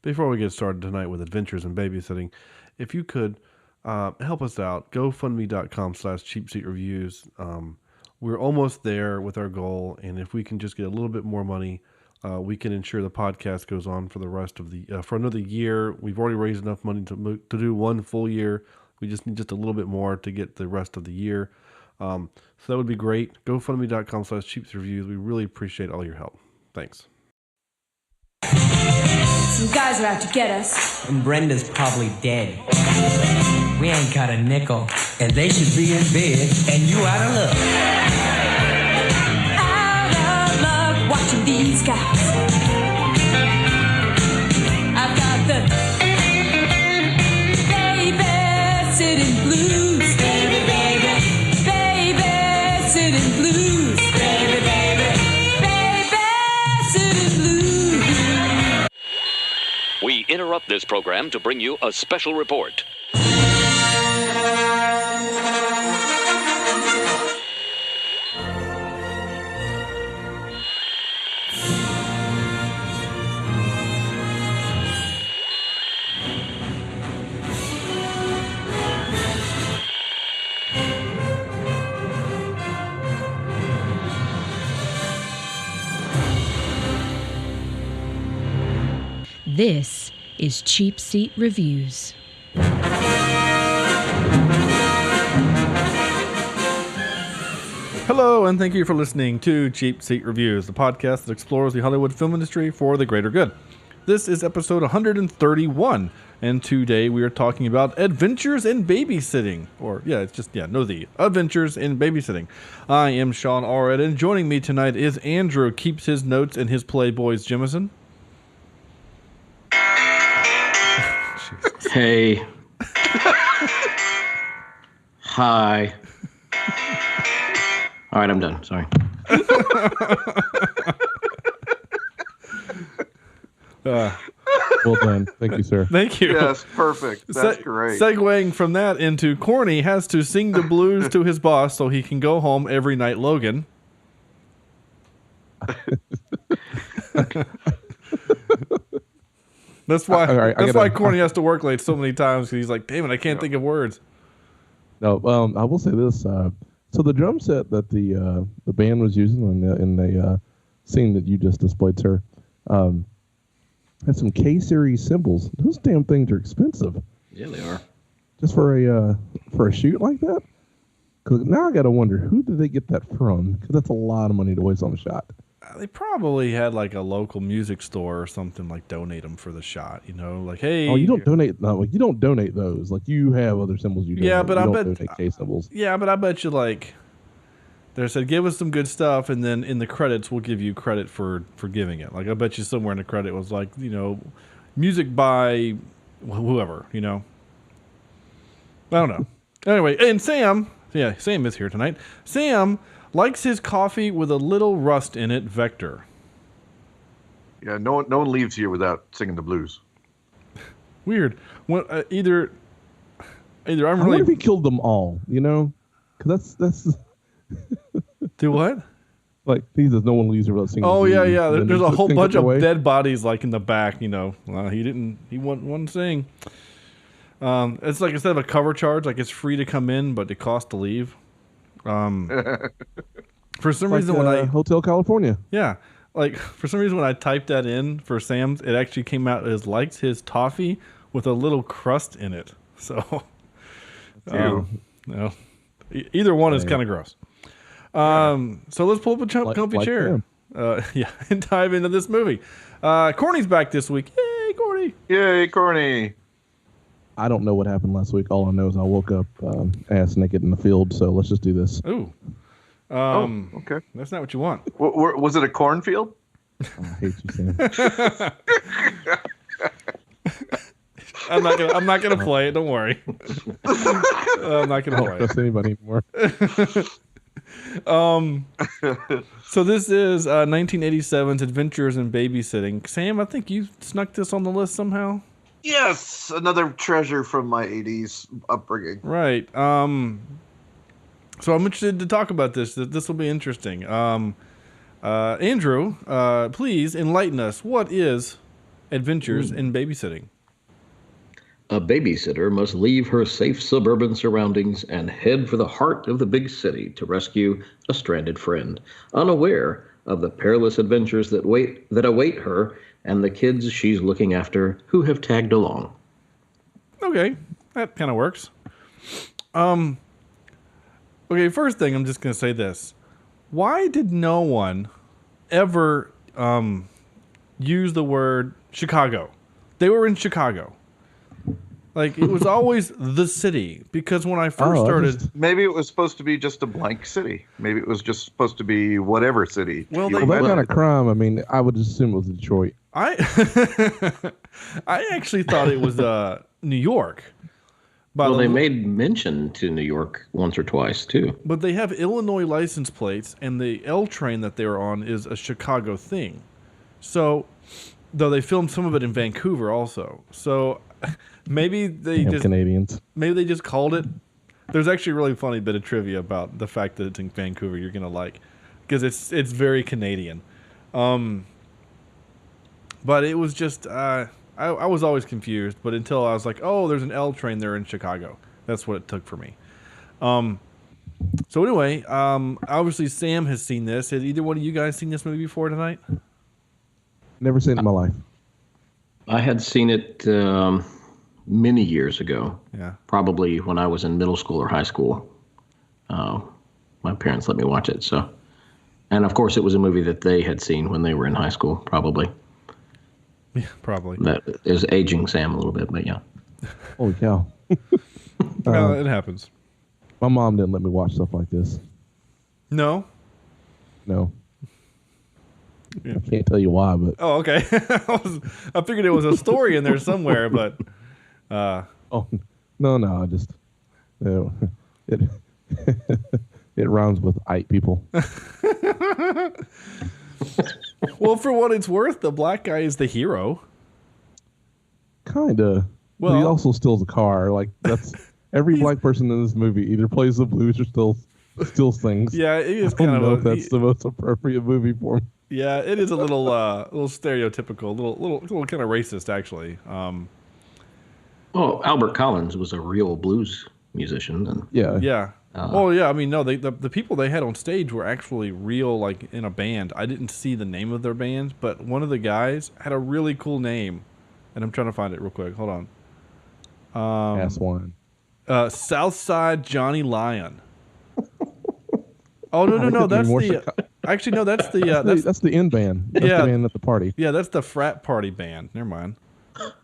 before we get started tonight with Adventures in Babysitting, if you could help us out, gofundme.com/Cheapseat Reviews. We're almost there with our goal, and if we can just get a little bit more money, we can ensure the podcast goes on for the rest of the for another year. We've already raised enough money to do one full year. We just need just a little bit more to get the rest of the year. So that would be great. GoFundMe.com/Cheapseat Reviews. We really appreciate all your help. Thanks. Some guys are out to get us. And Brenda's probably dead. We ain't got a nickel. And they should be in bed. And you out of luck. Out of luck watching these guys. I've got the babysitting blues. Baby, baby. Babysitting blues. Baby, baby. Babysitting blues. We interrupt this program to bring you a special report. This is Cheapseat Reviews. Hello, and thank you for listening to Cheapseat Reviews, the podcast that explores the Hollywood film industry for the greater good. This is episode 131, and today we are talking about Adventures in Babysitting. Adventures in Babysitting. I am Sean Allred, and joining me tonight is Andrew, keeps his notes in his Playboys Jemison. Hey. Hi. All right, I'm done. Sorry. Well done. Thank you, sir. Thank you. Yes, perfect. That's great. Segueing from that into Corny has to sing the blues to his boss so he can go home every night, Logan. That's why Corny has to work late so many times, because he's like, damn it, I can't think of words. No, I will say this. So the drum set that the band was using in the scene that you just displayed, sir, had some K-series cymbals. Those damn things are expensive. Yeah, they are. Just for a shoot like that? Because now I got to wonder, who did they get that from? Because that's a lot of money to waste on a shot. They probably had like a local music store or something, like donate them for the shot, like, hey. Oh, you don't donate. No, like you don't donate those. Like you have other symbols you donate. Yeah, but you I don't bet donate K symbols. Yeah, but I bet you like they said give us some good stuff, and then in the credits we'll give you credit for giving it. Like I bet you somewhere in the credit was like music by whoever. I don't know. Anyway, and Sam is here tonight. Sam likes his coffee with a little rust in it, Vector. Yeah, no one leaves here without singing the blues. Weird. Either I'm I wonder if he killed them all, Because that's... Do what? Like, he says no one leaves here without singing Oh, the blues. yeah. There's a whole bunch of away. dead bodies, like, in the back, He wouldn't sing. It's like, instead of a cover charge, like, it's free to come in, but it costs to leave. For some reason when Hotel California. Yeah. Like for some reason when I typed that in for Sam's, it actually came out as likes his toffee with a little crust in it. So no. Either one is kind of gross. So let's pull up a comfy chair. And dive into this movie. Corny's back this week. Yay, Corny. Yay, Corny. I don't know what happened last week. All I know is I woke up ass naked in the field. So let's just do this. Ooh. Okay. That's not what you want. Was it a cornfield? I hate you, Sam. I'm not gonna play it. Don't worry. I'm not gonna play it. Trust anybody anymore. So this is 1987's Adventures in Babysitting. Sam, I think you snuck this on the list somehow. Yes, another treasure from my 80s upbringing. Right. So I'm interested to talk about this. This will be interesting. Andrew, please enlighten us. What is adventures in babysitting. A babysitter must leave her safe suburban surroundings and head for the heart of the big city to rescue a stranded friend, unaware of the perilous adventures that await her and the kids she's looking after who have tagged along. Okay, that kind of works. Okay, first thing, I'm just going to say this. Why did no one ever use the word Chicago? They were in Chicago. Like, it was always the city, because when I first started... Maybe it was supposed to be just a blank city. Maybe it was just supposed to be whatever city. Well, you they- Well, that imagined. kind of crime, I mean, I would assume it was Detroit. I actually thought it was New York. Well, they made mention to New York once or twice, too. But they have Illinois license plates, and the L train that they were on is a Chicago thing. So, though they filmed some of it in Vancouver also. So, maybe they Damn just Canadians. maybe they just called it. There's actually a really funny bit of trivia about the fact that it's in Vancouver. You're gonna like, because it's very Canadian. But it was just I was always confused. But until I was like, oh, there's an L train there in Chicago. That's what it took for me. So anyway, obviously Sam has seen this. Has either one of you guys seen this movie before tonight? Never seen it in my life. I had seen it many years ago. Yeah. Probably when I was in middle school or high school. My parents let me watch it. So, and of course, it was a movie that they had seen when they were in high school. Probably. Yeah, probably. That is aging Sam a little bit, but yeah. Holy cow. Well, it happens. My mom didn't let me watch stuff like this. No. No. Yeah. I can't tell you why, but Oh, okay. I figured there was a story in there somewhere, but oh no, I just it it rhymes with "ite people." well, for what it's worth, the black guy is the hero. Kinda. But he Well- also steals a car. Like that's every black person in this movie either plays the blues or steals things. Yeah, it is I don't kind know of if that's the most appropriate movie for him. yeah, it is a little little stereotypical, little kind of racist actually. Well, Albert Collins was a real blues musician. And Yeah. Yeah. Well, yeah. I mean, no, the people they had on stage were actually real, like in a band. I didn't see the name of their band, but one of the guys had a really cool name, and I'm trying to find it real quick. Hold on. Ass wine. Southside Johnny Lyon. Oh no, that's more the. Actually, no, that's the. That's the end band. That's Yeah. the band at the party. Yeah, that's the frat party band. Never mind.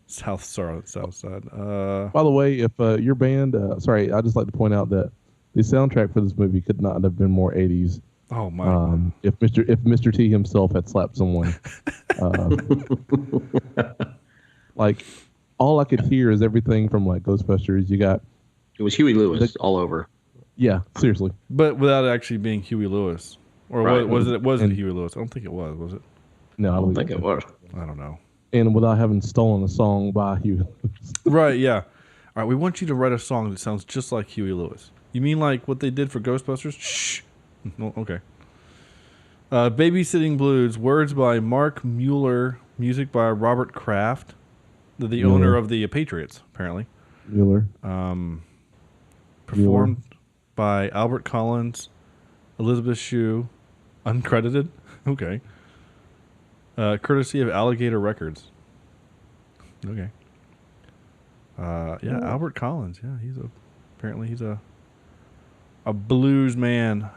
Southside. By the way, if your band, sorry, I'd just like to point out that the soundtrack for this movie could not have been more 80s. Oh my. If Mr. T himself had slapped someone, like all I could hear is everything from like Ghostbusters. You got, it was Huey Lewis all over. yeah, seriously, But without actually being Huey Lewis, or Right. was it? Was it And- Huey Lewis? I don't think it was. Was it? no, I don't think it was. I don't know. And without having stolen a song by Hugh. Right, yeah. All right, we want you to write a song that sounds just like Huey Lewis. You mean like what they did for Ghostbusters? Shh. No, okay. Babysitting Blues, words by Mark Mueller, music by Robert Kraft, the owner of the Patriots, apparently. Mueller. Performed by Albert Collins, Elizabeth Shue, uncredited. Okay. Courtesy of Alligator Records. Okay. Yeah, Albert Collins. Yeah, apparently he's a blues man.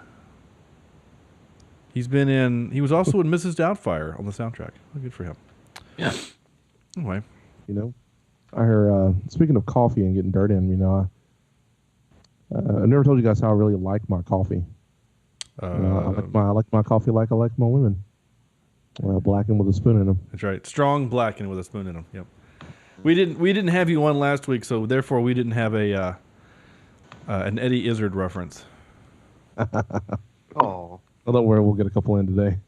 He was also in Mrs. Doubtfire on the soundtrack. Oh, good for him. Yeah. Anyway. You know, I heard. Speaking of coffee and getting dirt in, you know, I never told you guys how I really like my coffee. You know, I like my coffee like I like my women. Blackened with a spoon in them. That's right. Strong blackened with a spoon in them. Yep. We didn't have you on last week, so therefore we didn't have an Eddie Izzard reference. Oh, Oh, don't worry, we'll get a couple in today.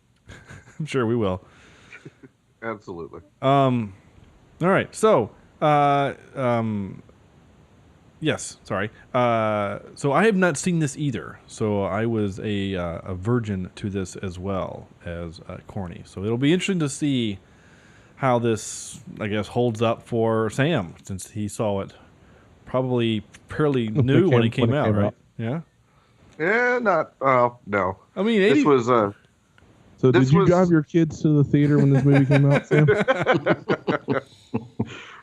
I'm sure we will. absolutely. All right. So, yes. Sorry. So I have not seen this either. So I was a virgin to this as well as corny. So it'll be interesting to see how this, I guess, holds up for Sam, since he saw it probably fairly new when it came out, right? Yeah. Yeah, no. I mean, This 80, was So This did you was- drive your kids to the theater when this movie came out, Sam?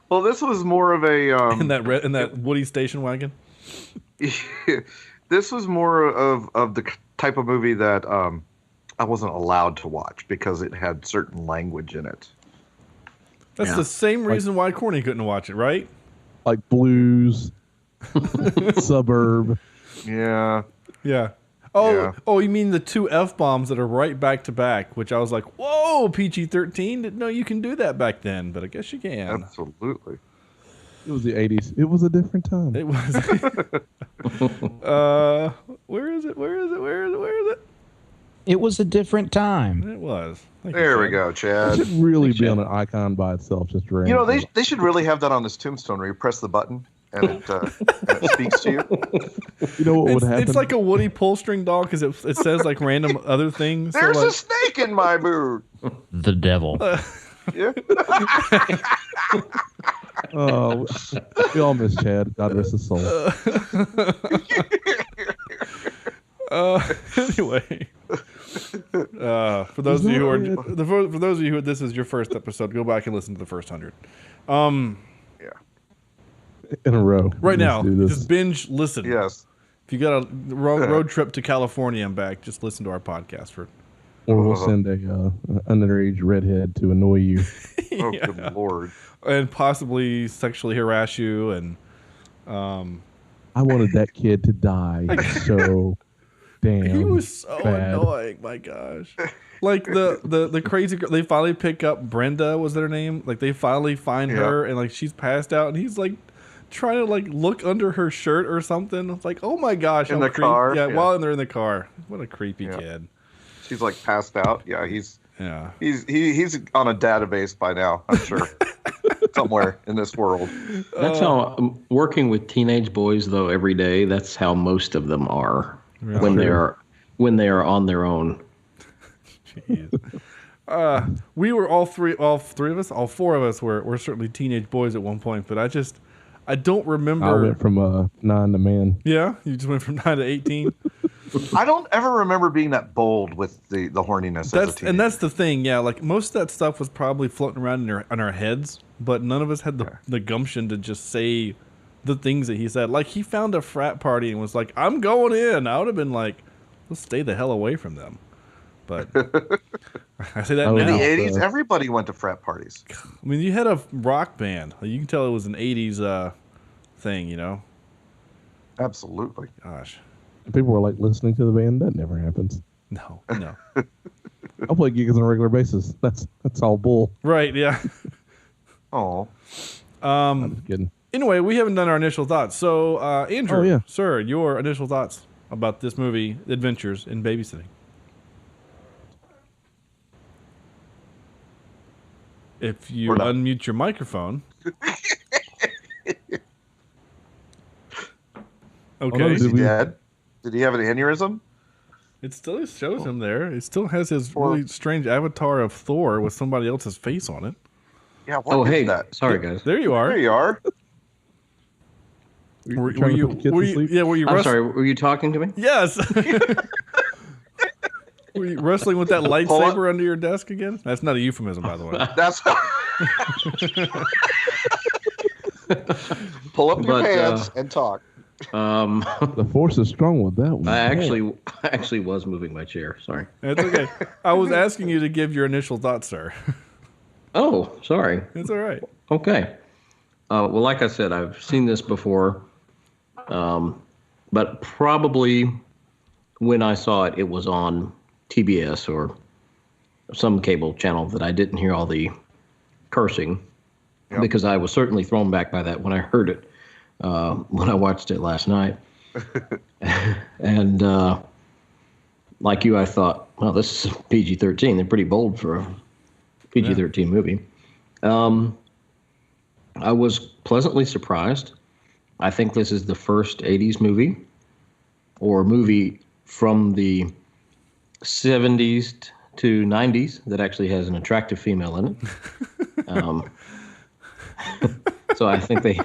well, this was more of a in that Woody station wagon. this was more of the type of movie that I wasn't allowed to watch because it had certain language in it. That's the same reason why Corny couldn't watch it, right? Like Blues, Suburb. Yeah. Yeah. Oh, Yeah. oh, you mean the two F-bombs that are right back to back, which I was like, whoa, PG-13? Didn't know you can do that back then, but I guess you can. Absolutely. It was the 80s. It was a different time. It was. Where is it? Where is it? Where is it? Where is it? It was a different time. It was. Thank you, There we Chad. go, It Chad. should really be on an icon by itself, just to You know, they should really have that on this tombstone where you press the button and it speaks to you. You know what would happen? It's like a Woody pull string doll because it says like random other things. So, There's like, a snake in my boot. The devil. Yeah. Oh, we all miss Chad. God rest his soul. Anyway, for those of you who are for those of you who this is your first episode, go back and listen to the first 100. In a row. Right now, Let's do this. just binge listen. Yes. If you got a road trip to California and back, just listen to our podcast for. Or we'll send a underage redhead to annoy you. Oh, good Lord. And possibly sexually harass you and. I wanted that kid to die so damn. He was so bad. annoying. My gosh. Like the crazy girl, they finally pick up Brenda, was their name? Like they finally find her and like she's passed out and he's like trying to like look under her shirt or something. It's like, oh my gosh. In how the car? Yeah, Yeah. while they're in the car. What a creepy kid. She's like passed out. Yeah, he's Yeah. he's on a database by now, I'm sure. Somewhere in this world. That's how working with teenage boys though every day. That's how most of them are when they are on their own. Jeez. We were all four of us were certainly teenage boys at one point, but I don't remember. I went from 9 to man. Yeah, you just went from 9 to 18. I don't ever remember being that bold with the horniness as a teenager. And that's the thing, yeah. Like most of that stuff was probably floating around in our heads, but none of us had the gumption to just say the things that he said. Like he found a frat party and was like, "I'm going in." I would have been like, "Let's stay the hell away from them." But I say that Oh, now. In the Yeah. 80s, everybody went to frat parties. I mean, you had a rock band. You can tell it was an 80s thing, you know? Absolutely. Gosh. People were like listening to the band. That never happens. No. I play gigs on a regular basis. That's all bull. Right, yeah. Oh. I'm just kidding. Anyway, we haven't done our initial thoughts. So, Andrew, Oh, yeah. sir, your initial thoughts about this movie, Adventures in Babysitting. If you We're not- unmute your microphone. Okay. no, Is he Did we- dead? Did he have an aneurysm? It still shows him there. It still has his really strange avatar of Thor with somebody else's face on it. Yeah, what Oh, is hey, that? sorry guys. There you are. There you are. Were trying to you, put the kids were to you, sleep? yeah, were you I'm wrestling? sorry. Were you talking to me? Yes. Were you wrestling with that lightsaber under your desk again? That's not a euphemism, by the way. That's pull up your But, pants and talk. The force is strong with that one. I actually was moving my chair. Sorry. It's okay. I was asking you to give your initial thoughts, sir. Oh, sorry. It's all right. Okay. Well, like I said, I've seen this before, but probably when I saw it, it was on TBS or some cable channel that I didn't hear all the cursing, because I was certainly thrown back by that when I heard it, when I watched it last night. And like you, I thought, well, this is PG-13. They're pretty bold for a PG-13 movie. I was pleasantly surprised. I think this is the first 80s movie or movie from the 70s to 90s that actually has an attractive female in it. Um, so I think they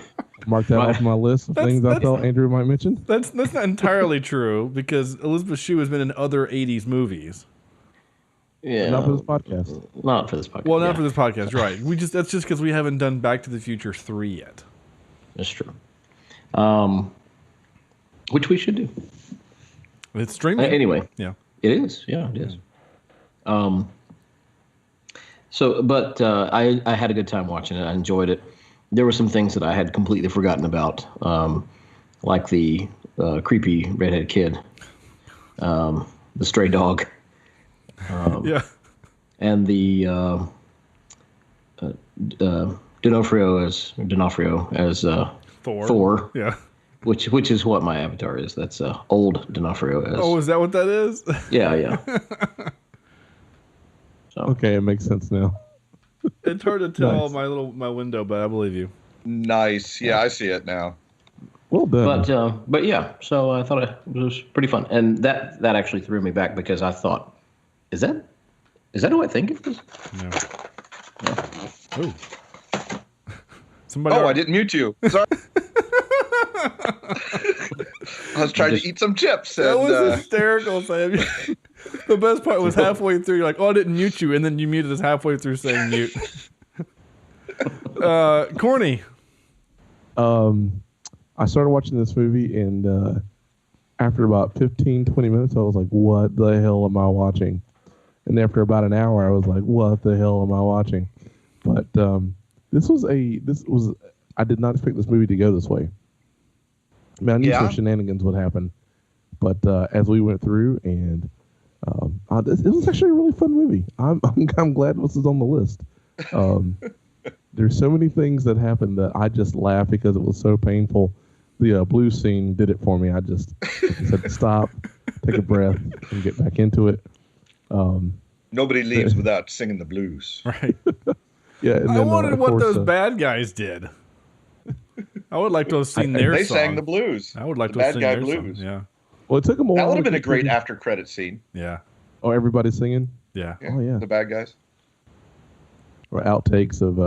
Mark that off my list of things I thought Andrew might mention. That's not entirely true because Elizabeth Shue has been in other 80s movies. Yeah, not for this podcast. Not for this podcast. Well, not for this podcast, right? That's just because we haven't done Back to the Future 3 yet. That's true. Which we should do. It's streaming. Anyway. Yeah. It is. Yeah, it is. But I had a good time watching it. I enjoyed it. There were some things that I had completely forgotten about, like the creepy redhead kid, the stray dog, yeah, and the D'Onofrio as Thor. Yeah. Which is what my avatar is. That's old D'Onofrio as. Oh, is that what that is? Yeah. So. Okay, it makes sense now. It's hard to tell Nice. my window, but I believe you. Nice. Yeah, I see it now. Well done. But yeah, so I thought it was pretty fun, and that actually threw me back because I thought, is that who I think it is? No. Ooh. Somebody. I didn't mute you. Sorry. I was trying to eat some chips. That And, was hysterical, Sam. The best part was halfway through, you're like, "Oh, I didn't mute you," and then you muted us halfway through saying mute. Corny. I started watching this movie, and after about 15, 20 minutes, I was like, what the hell am I watching? And after about an hour, I was like, what the hell am I watching? But I did not expect this movie to go this way. I mean, I knew some shenanigans would happen, but as we went through, and it was actually a really fun movie. I'm glad this is on the list. There's so many things that happened that I just laughed because it was so painful. The blue scene did it for me. I just said to stop, take a breath, and get back into it. Nobody leaves without singing the blues. Right. Yeah. And then, I wanted of what course, those bad guys did. I would like to have seen their They song. sang the blues. I would like the to have bad seen guy their blues. song. Yeah. Well, it took them a while. That would have to been a get great through- after credit scene. Yeah. Oh, everybody's singing? Yeah. Oh, yeah. The bad guys. Or outtakes of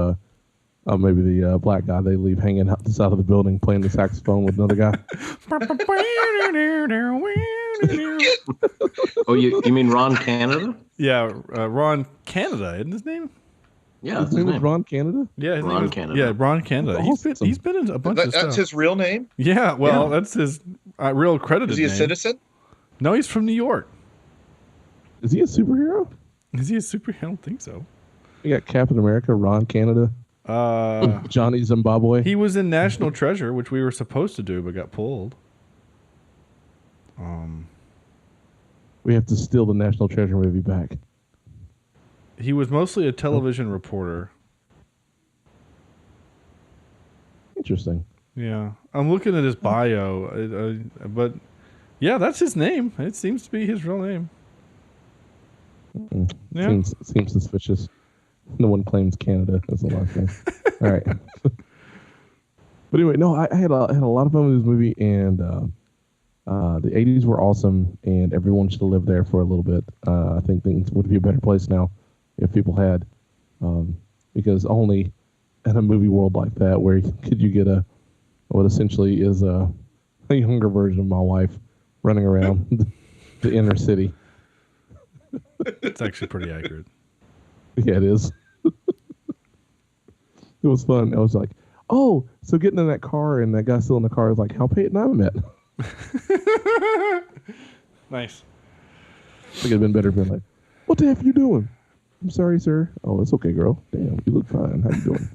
maybe the black guy they leave hanging out the side of the building playing the saxophone with another guy. Oh, you mean Ron Canada? Yeah, Ron Canada, isn't his name? Yeah, His name is Ron Canada? Yeah, his Ron name is, Canada. Yeah, Ron Canada. Awesome. He's been in a bunch of stuff. That's his real name? Yeah, well, that's his real credited Is he a name. citizen? No, he's from New York. Is he a superhero? Is he a superhero? I don't think so. You got Captain America, Ron Canada, Johnny Zimbabwe. He was in National Treasure, which we were supposed to do, but got pulled. We have to steal the National Treasure movie back. He was mostly a television reporter. Interesting. Yeah, I'm looking at his bio, but yeah, that's his name. It seems to be his real name. Yeah. Seems suspicious. No one claims Canada as the last name. All right. But anyway, no, I had a lot of fun with this movie, and the 80s were awesome, and everyone should have lived there for a little bit. I think things would be a better place now if people had, because only in a movie world like that where could you get what essentially is a younger version of my wife running around the inner city. It's actually pretty accurate. Yeah, it is. It was fun. I was like, oh, so getting in that car and that guy still in the car is like, how Peyton and I met. Nice. I think it'd been better if been like, what the F are you doing? I'm sorry, sir. Oh, it's okay, girl. Damn, you look fine. How you doing?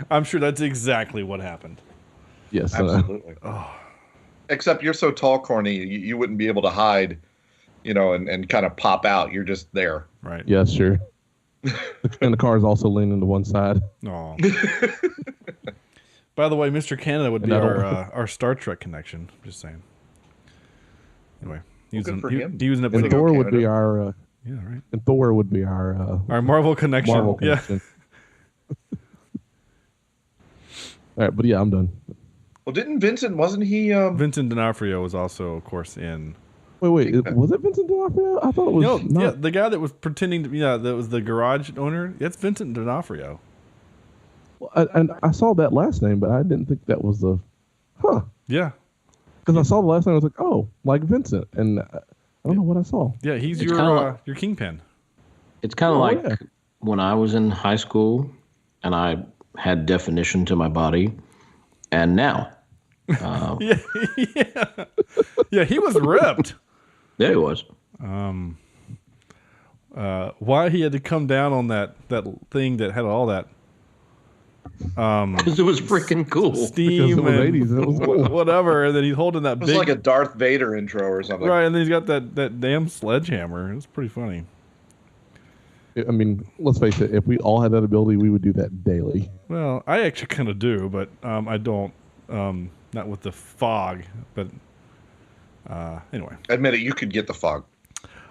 I'm sure that's exactly what happened. Yes. Absolutely. Except you're so tall, Corny, you wouldn't be able to hide, and kind of pop out. You're just there. Right. Yeah, sure. And the car is also leaning to one side. Oh. By the way, Mr. Canada would be our Star Trek connection. Just saying. Anyway, he was good for him. he was an And episode. Thor would be our. Yeah, right. And Thor would be our Marvel connection. Marvel Yeah. connection. All right, but yeah, I'm done. Well, wasn't he? Vincent D'Onofrio was also, of course, in Wait. Was it Vincent D'Onofrio? I thought it was. No, yeah, the guy that was pretending to be, that was the garage owner. That's Vincent D'Onofrio. And I saw that last name, but I didn't think that was the. Huh. Yeah. Because I saw the last name, I was like, oh, like Vincent, and I don't know what I saw. Yeah, he's It's your kingpin. It's kind of like yeah. when I was in high school and I had definition to my body, and now. Yeah. Yeah, he was ripped. Yeah, he was. Why he had to come down on that thing that had all that Because it was freaking cool. steam Because it was and 80s, it was cool. whatever, and then he's holding that It was big like a Darth Vader intro or something. right, and then he's got that damn sledgehammer. It's pretty funny. I mean, let's face it. If we all had that ability, we would do that daily. Well, I actually kind of do, but I don't. Not with the fog, but anyway. Admit it, you could get the fog.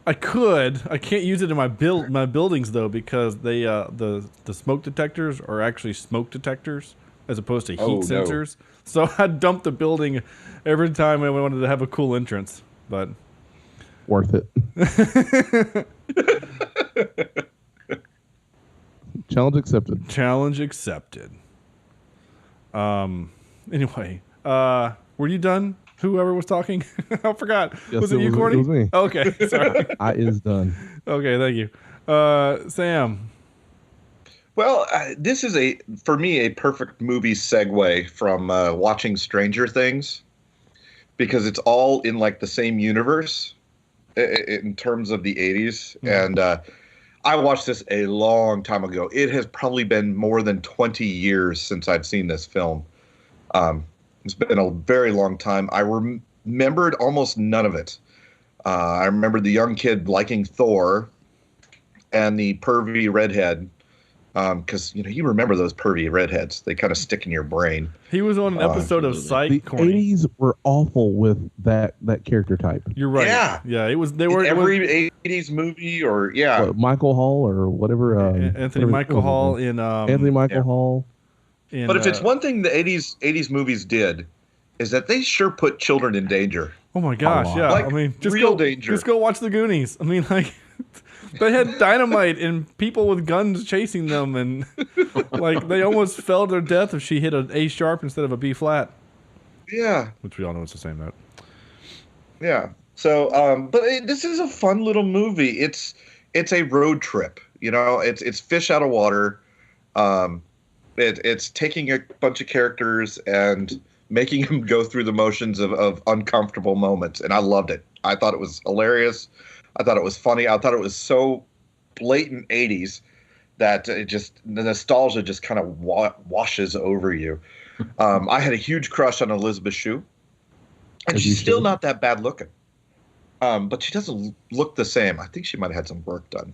I could. I can't use it in my buildings though, because they the smoke detectors are actually smoke detectors as opposed to heat sensors. So I dumped the building every time I wanted to have a cool entrance. But Worth it. Challenge accepted. Challenge accepted. Anyway, were you done? Whoever was talking, I forgot. Yes, Was it you, Corny? It was me. Okay, sorry. I is done. Okay, thank you, Sam. Well, this is for me a perfect movie segue from watching Stranger Things, because it's all in like the same universe in terms of the 80s. And I watched this a long time ago. It has probably been more than 20 years since I've seen this film. It's been a very long time. I remembered almost none of it. I remember the young kid liking Thor and the pervy redhead. Because you remember those pervy redheads. They kind of stick in your brain. He was on an episode of Psych. The Corny. 80s were awful with that character type. You're right. Yeah. It was. They were every 80s movie, or What, Michael Hall or whatever. Anthony Michael Hall in. Anthony Michael Hall. In, but if it's one thing the 80s movies did, is that they sure put children in danger. Oh my gosh! Yeah. Like, I mean, real danger. Just go watch the Goonies. I mean, like. They had dynamite and people with guns chasing them, and like they almost fell to their death if she hit an A sharp instead of a B flat. Yeah, which we all know it's the same note. Yeah. So, this is a fun little movie. It's a road trip. It's fish out of water. It's taking a bunch of characters and making them go through the motions of uncomfortable moments, and I loved it. I thought it was hilarious. I thought it was funny. I thought it was so blatant 80s that the nostalgia just kind of washes over you. I had a huge crush on Elizabeth Shue, and she's still not that bad looking. But she doesn't look the same. I think she might have had some work done.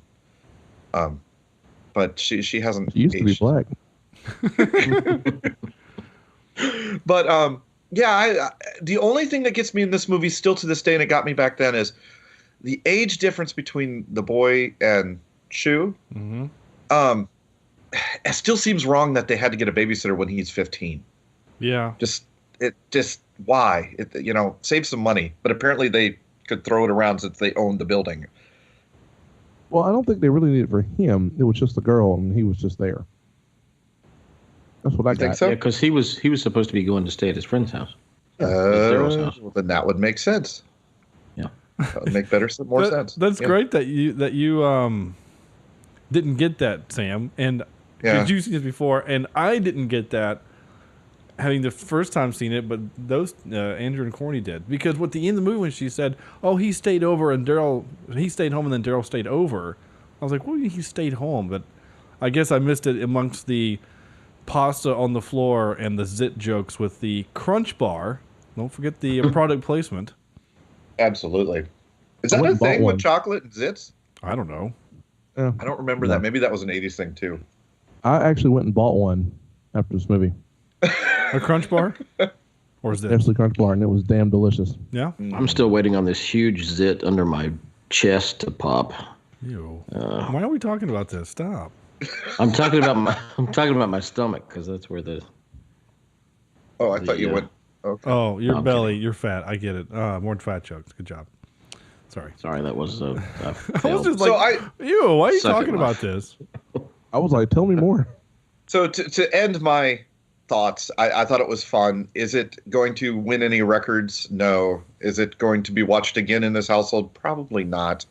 But she hasn't. She used aged. to be black. But the only thing that gets me in this movie still to this day, and it got me back then, is the age difference between the boy and Shue. Mm-hmm. It still seems wrong that they had to get a babysitter when he's 15. Yeah. Why? Save some money. But apparently they could throw it around since they owned the building. Well, I don't think they really needed it for him. It was just the girl, and he was just there. That's what I think got. so? Yeah, because he was supposed to be going to stay at his friend's house. Well, then that would make sense. Yeah. That would make more sense. That's great that you didn't get that, Sam. And because you've seen this before, and I didn't get that having the first time seen it, but those Andrew and Corny did. Because at the end of the movie when she said, "Oh, he stayed over and he stayed home and then Daryl stayed over," I was like, "Well, he stayed home," but I guess I missed it amongst the pasta on the floor and the zit jokes with the Crunch Bar. Don't forget the product placement. Absolutely. Is that a thing with chocolate and zits? I don't know. Yeah. I don't remember that. Maybe that was an 80s thing too. I actually went and bought one after this movie. A Crunch Bar? Or is it? Absolutely Crunch Bar, and it was damn delicious. Yeah? I'm still waiting on this huge zit under my chest to pop. Ew. Why are we talking about this? Stop. I'm talking about my stomach, because that's where the. Oh, I thought you went. Okay. Oh, your No, belly, you're fat. I get it. More fat jokes. Good job. Sorry, that was a I was failed. just like, ew, why are you Second talking one. about this? I was like, tell me more. So to end my thoughts, I thought it was fun. Is it going to win any records? No. Is it going to be watched again in this household? Probably not.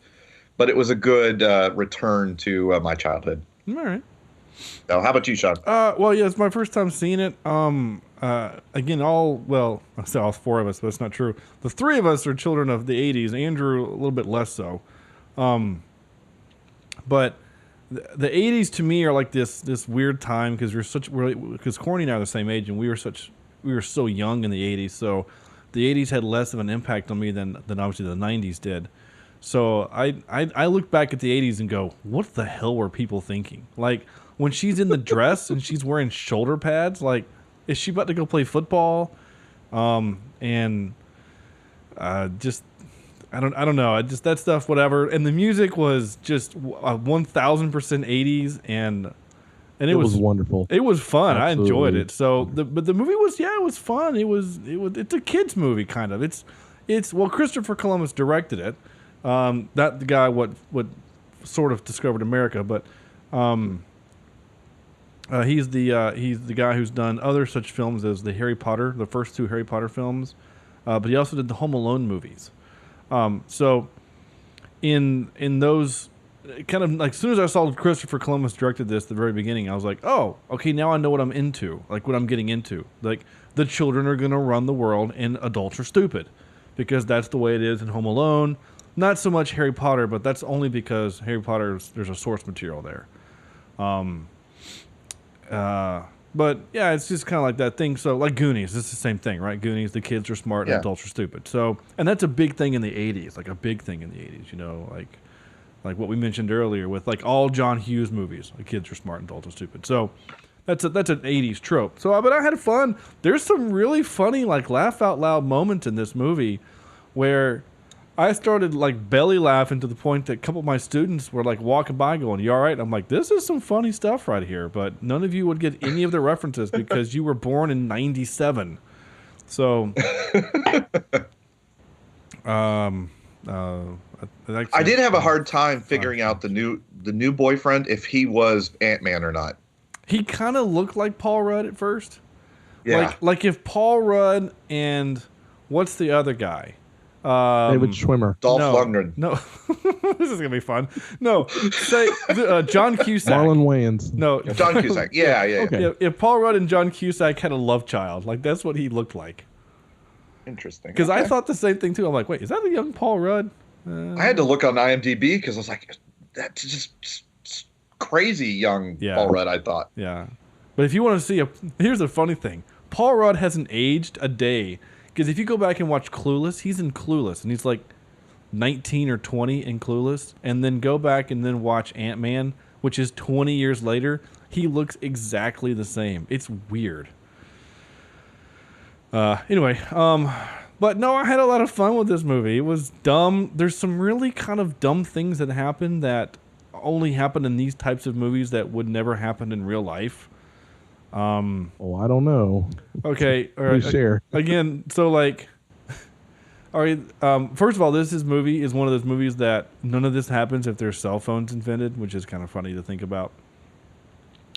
But it was a good return to my childhood. All right. Now, how about you, Sean? Well, yeah, it's my first time seeing it. Again, I say all four of us, but it's not true. The three of us are children of the 80s. Andrew, a little bit less so. But the 80s to me are like this weird time because because Corny and I are the same age, and we were so young in the 80s. So the 80s had less of an impact on me than obviously the 90s did. So I look back at the 80s and go, what the hell were people thinking? Like when she's in the dress and she's wearing shoulder pads, like is she about to go play football? Just I don't know. Just that stuff, whatever. And the music was just 1,000% 80s, and it was wonderful. It was fun. Absolutely. I enjoyed it. So but the movie was it was fun. It's a kids movie kind of. It's Christopher Columbus directed it. Not the guy what sort of discovered America, but he's the guy who's done other such films as the first two Harry Potter films, but he also did the Home Alone movies. So in those kind of like as soon as I saw Christopher Columbus directed this at the very beginning, I was like, oh, okay, now I know what I'm into, like what I'm getting into. Like the children are gonna run the world and adults are stupid, because that's the way it is in Home Alone. Not so much Harry Potter, but that's only because Harry Potter, there's a source material there. But yeah, it's just kind of like that thing. So like Goonies, it's the same thing, right? Goonies, the kids are smart and adults are stupid. So, and that's a big thing in the 80s, like a big thing in the 80s, you know, like what we mentioned earlier with like all John Hughes movies, the kids are smart and adults are stupid. So that's an 80s trope. So, but I had fun. There's some really funny, like laugh out loud moments in this movie where I started like belly laughing to the point that a couple of my students were like walking by going, "You all right?" I'm like, this is some funny stuff right here, but none of you would get any of the references because you were born in 97. So, I did have a hard time figuring out the new boyfriend, if he was Ant-Man or not. He kind of looked like Paul Rudd at first. Yeah. Like if Paul Rudd and what's the other guy? David Schwimmer. Dolph Lundgren. No, this is gonna be fun. No, say John Cusack. Marlon Wayans. No, John Cusack. Yeah. Okay. If Paul Rudd and John Cusack had a love child, like that's what he looked like. Interesting. Because I thought the same thing too. I'm like, wait, is that a young Paul Rudd? I had to look on IMDb because I was like, that's just crazy young Paul Rudd, I thought. Yeah. But if you want to see here's the funny thing. Paul Rudd hasn't aged a day. Because if you go back and watch Clueless, he's in Clueless, and he's like 19 or 20 in Clueless. And then go back and then watch Ant-Man, which is 20 years later. He looks exactly the same. It's weird. Anyway, but no, I had a lot of fun with this movie. It was dumb. There's some really kind of dumb things that happen that only happen in these types of movies that would never happen in real life. I don't know. Okay, all right. Please share. Again, so like, all right. First of all, this movie is one of those movies that none of this happens if there's cell phones invented, which is kind of funny to think about.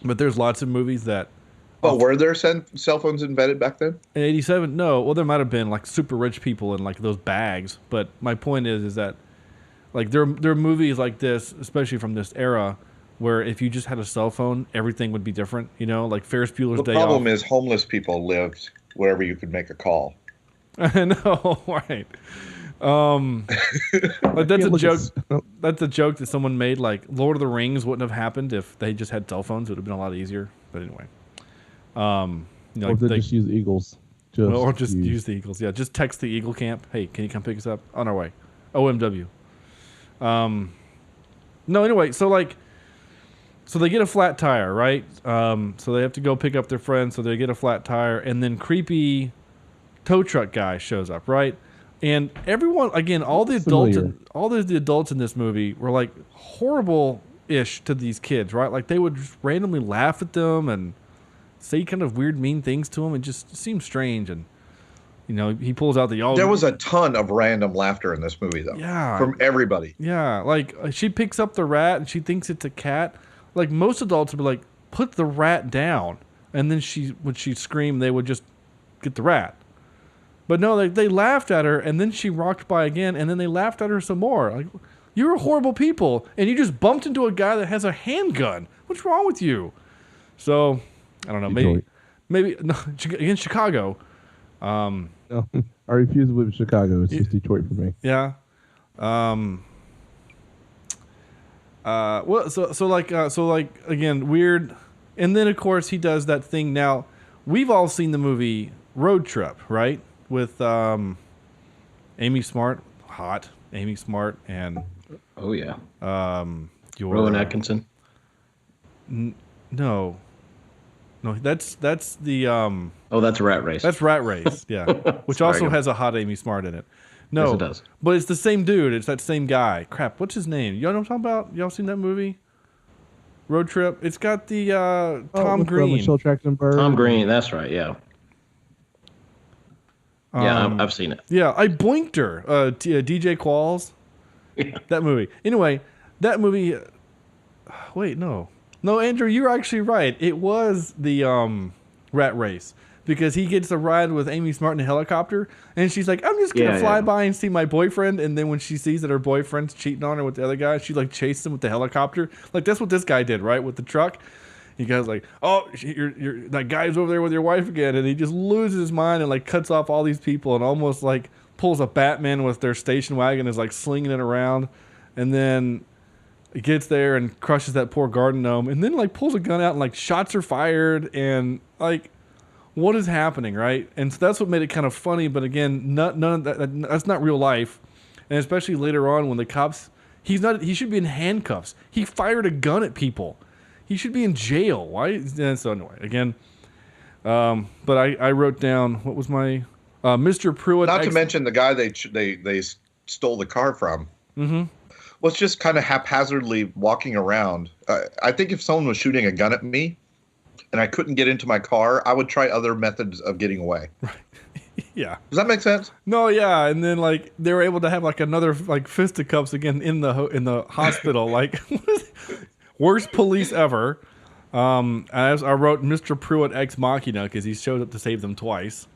But there's lots of movies that. Oh, were there cell phones invented back then? In '87, no. Well, there might have been like super rich people in like those bags. But my point is that like there are movies like this, especially from this era, where if you just had a cell phone, everything would be different. You know, like Ferris Bueller's Day Off. The problem is homeless people lived wherever you could make a call. I know, right? Like that's a joke. That's a joke that someone made. Like Lord of the Rings wouldn't have happened if they just had cell phones. It would have been a lot easier. But anyway, you know, or if they just use Eagles. Or just use the Eagles. Yeah, just text the Eagle camp. Hey, can you come pick us up? On our way. OMW. No, anyway, so like. So they get a flat tire, right? So they have to go pick up their friend. So they get a flat tire, and then creepy tow truck guy shows up, right? And everyone, again, all the adults in this movie were like horrible-ish to these kids, right? Like they would just randomly laugh at them and say kind of weird, mean things to them. It just seemed strange, and You know, he pulls out the There was a ton of random laughter in this movie, though. Yeah. From everybody. Yeah, like she picks up the rat and she thinks it's a cat. Like most adults would be like, put the rat down, and then when she screamed, they would just get the rat. But no, they laughed at her, and then she rocked by again, and then they laughed at her some more. Like, you're horrible people, and you just bumped into a guy that has a handgun. What's wrong with you? So, I don't know. Maybe no, against Chicago. No, I refuse to live in Chicago. It's just Detroit for me. Yeah. Well, so like again, weird. And then of course he does that thing. Now, we've all seen the movie Road Trip, right? With Amy Smart, hot Amy Smart, and Oh yeah. your Rowan Atkinson. No, that's the Oh, that's Rat Race. That's Rat Race, yeah, which Sorry, also has a hot Amy Smart in it. No, Yes, it does. But it's the same dude. It's that same guy. Crap, what's his name? Y'all know what I'm talking about? Y'all seen that movie? Road Trip. It's got the Tom Green. Michelle Trachtenberg. Tom Green. That's right. Yeah. Yeah, I've seen it. Yeah, I blinked her. DJ Qualls. That movie. Anyway, that movie. Wait, no, Andrew, you're actually right. It was the Rat Race. Because he gets a ride with Amy Smart in a helicopter, and she's like, I'm just going to fly by and see my boyfriend. And then when she sees that her boyfriend's cheating on her with the other guy, she like chases him with the helicopter. Like, that's what this guy did, right? With the truck. He goes like, oh, that guy's over there with your wife again. And he just loses his mind and like cuts off all these people and almost like pulls a Batman with their station wagon and is like slinging it around. And then he gets there and crushes that poor garden gnome. And then like pulls a gun out and like shots are fired and like, what is happening, right? And so that's what made it kind of funny. But again, none of that's not real life. And especially later on when the cops, he should be in handcuffs. He fired a gun at people. He should be in jail. Why? And so anyway, again, but I wrote down, what was my, Mr. Pruitt. Not to mention the guy they stole the car from. Mm-hmm. Was just kind of haphazardly walking around. I think if someone was shooting a gun at me, and I couldn't get into my car, I would try other methods of getting away. Right. Yeah. Does that make sense? No, yeah. And then like they were able to have like another like fisticuffs again in the hospital. Like worst police ever. As I wrote Mr. Pruitt ex machina because he showed up to save them twice.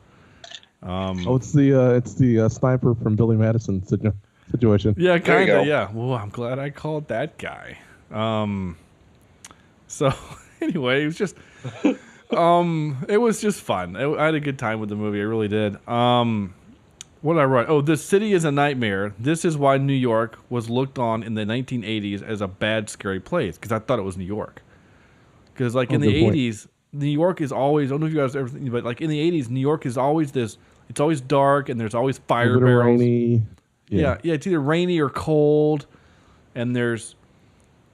It's the sniper from Billy Madison situation. Yeah, kind of. Yeah. Well, I'm glad I called that guy. So anyway, it was just. It was just fun. I had a good time with the movie. I really did. What did I write? Oh, the city is a nightmare. This is why New York was looked on in the 1980s as a bad, scary place. Because I thought it was New York. Because like in the 80s, New York is always. I don't know if you guys ever think, but like in the 80s, New York is always this. It's always dark and there's always fire barrels. Rainy. Yeah. It's either rainy or cold, and there's.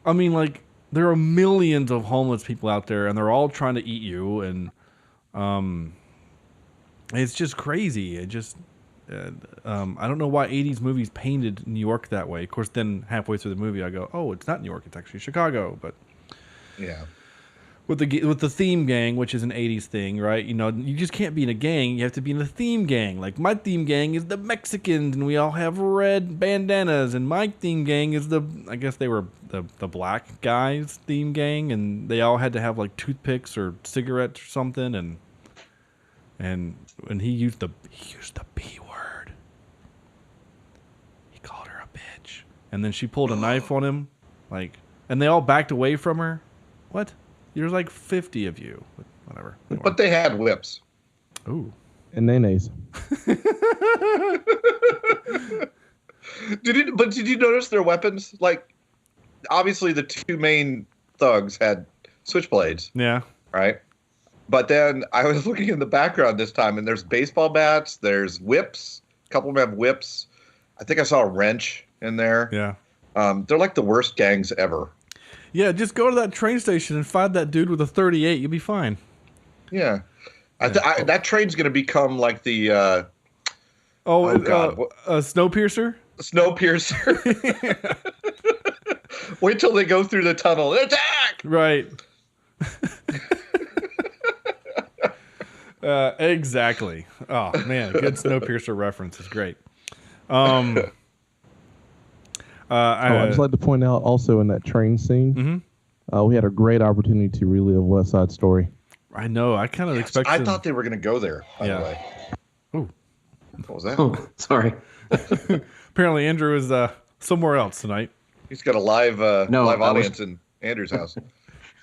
I mean, like. There are millions of homeless people out there, and they're all trying to eat you, and it's just crazy. It just, I don't know why 80s movies painted New York that way. Of course, then halfway through the movie, I go, oh, it's not New York, it's actually Chicago. But yeah, with the theme gang, which is an 80s thing, right? You know, you just can't be in a gang. You have to be in a theme gang. Like my theme gang is the Mexicans, and we all have red bandanas. And my theme gang is I guess they were the black guys theme gang, and they all had to have like toothpicks or cigarettes or something. And he used the B word. He called her a bitch, and then she pulled a knife on him, like, and they all backed away from her. What? There's like 50 of you. Whatever. But they had whips. Ooh. And nays. Did you notice their weapons? Like, obviously the two main thugs had switchblades. Yeah. Right? But then I was looking in the background this time, and there's baseball bats, there's whips. A couple of them have whips. I think I saw a wrench in there. Yeah. They're like the worst gangs ever. Yeah, just go to that train station and find that dude with a 38. You'll be fine. Yeah. That train's going to become like the... Snowpiercer? Snowpiercer. Wait till they go through the tunnel. Attack! Right. Exactly. Oh man, good Snowpiercer reference is great. I'd just like to point out also in that train scene, we had a great opportunity to relive West Side Story. I know. I kind of expected. I thought they were going to go there. By the way. Ooh. What was that? Oh, sorry. Apparently, Andrew is somewhere else tonight. He's got a live live I audience in Andrew's house.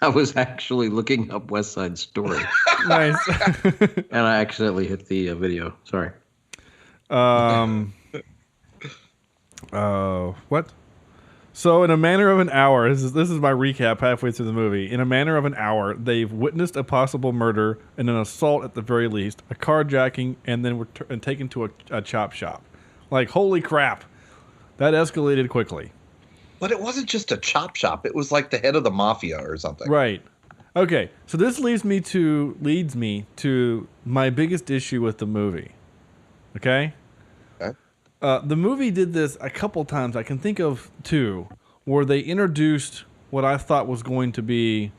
I was actually looking up West Side Story, Nice. and I accidentally hit the video. Sorry. What? So, in a matter of an hour, this is my recap halfway through the movie. In a matter of an hour, they've witnessed a possible murder and an assault at the very least, a carjacking, and then were taken to a chop shop. Like, holy crap. That escalated quickly. But it wasn't just a chop shop. It was like the head of the mafia or something. Right. Okay, so this leads me to my biggest issue with the movie. Okay? The movie did this a couple times. I can think of two where they introduced what I thought was going to be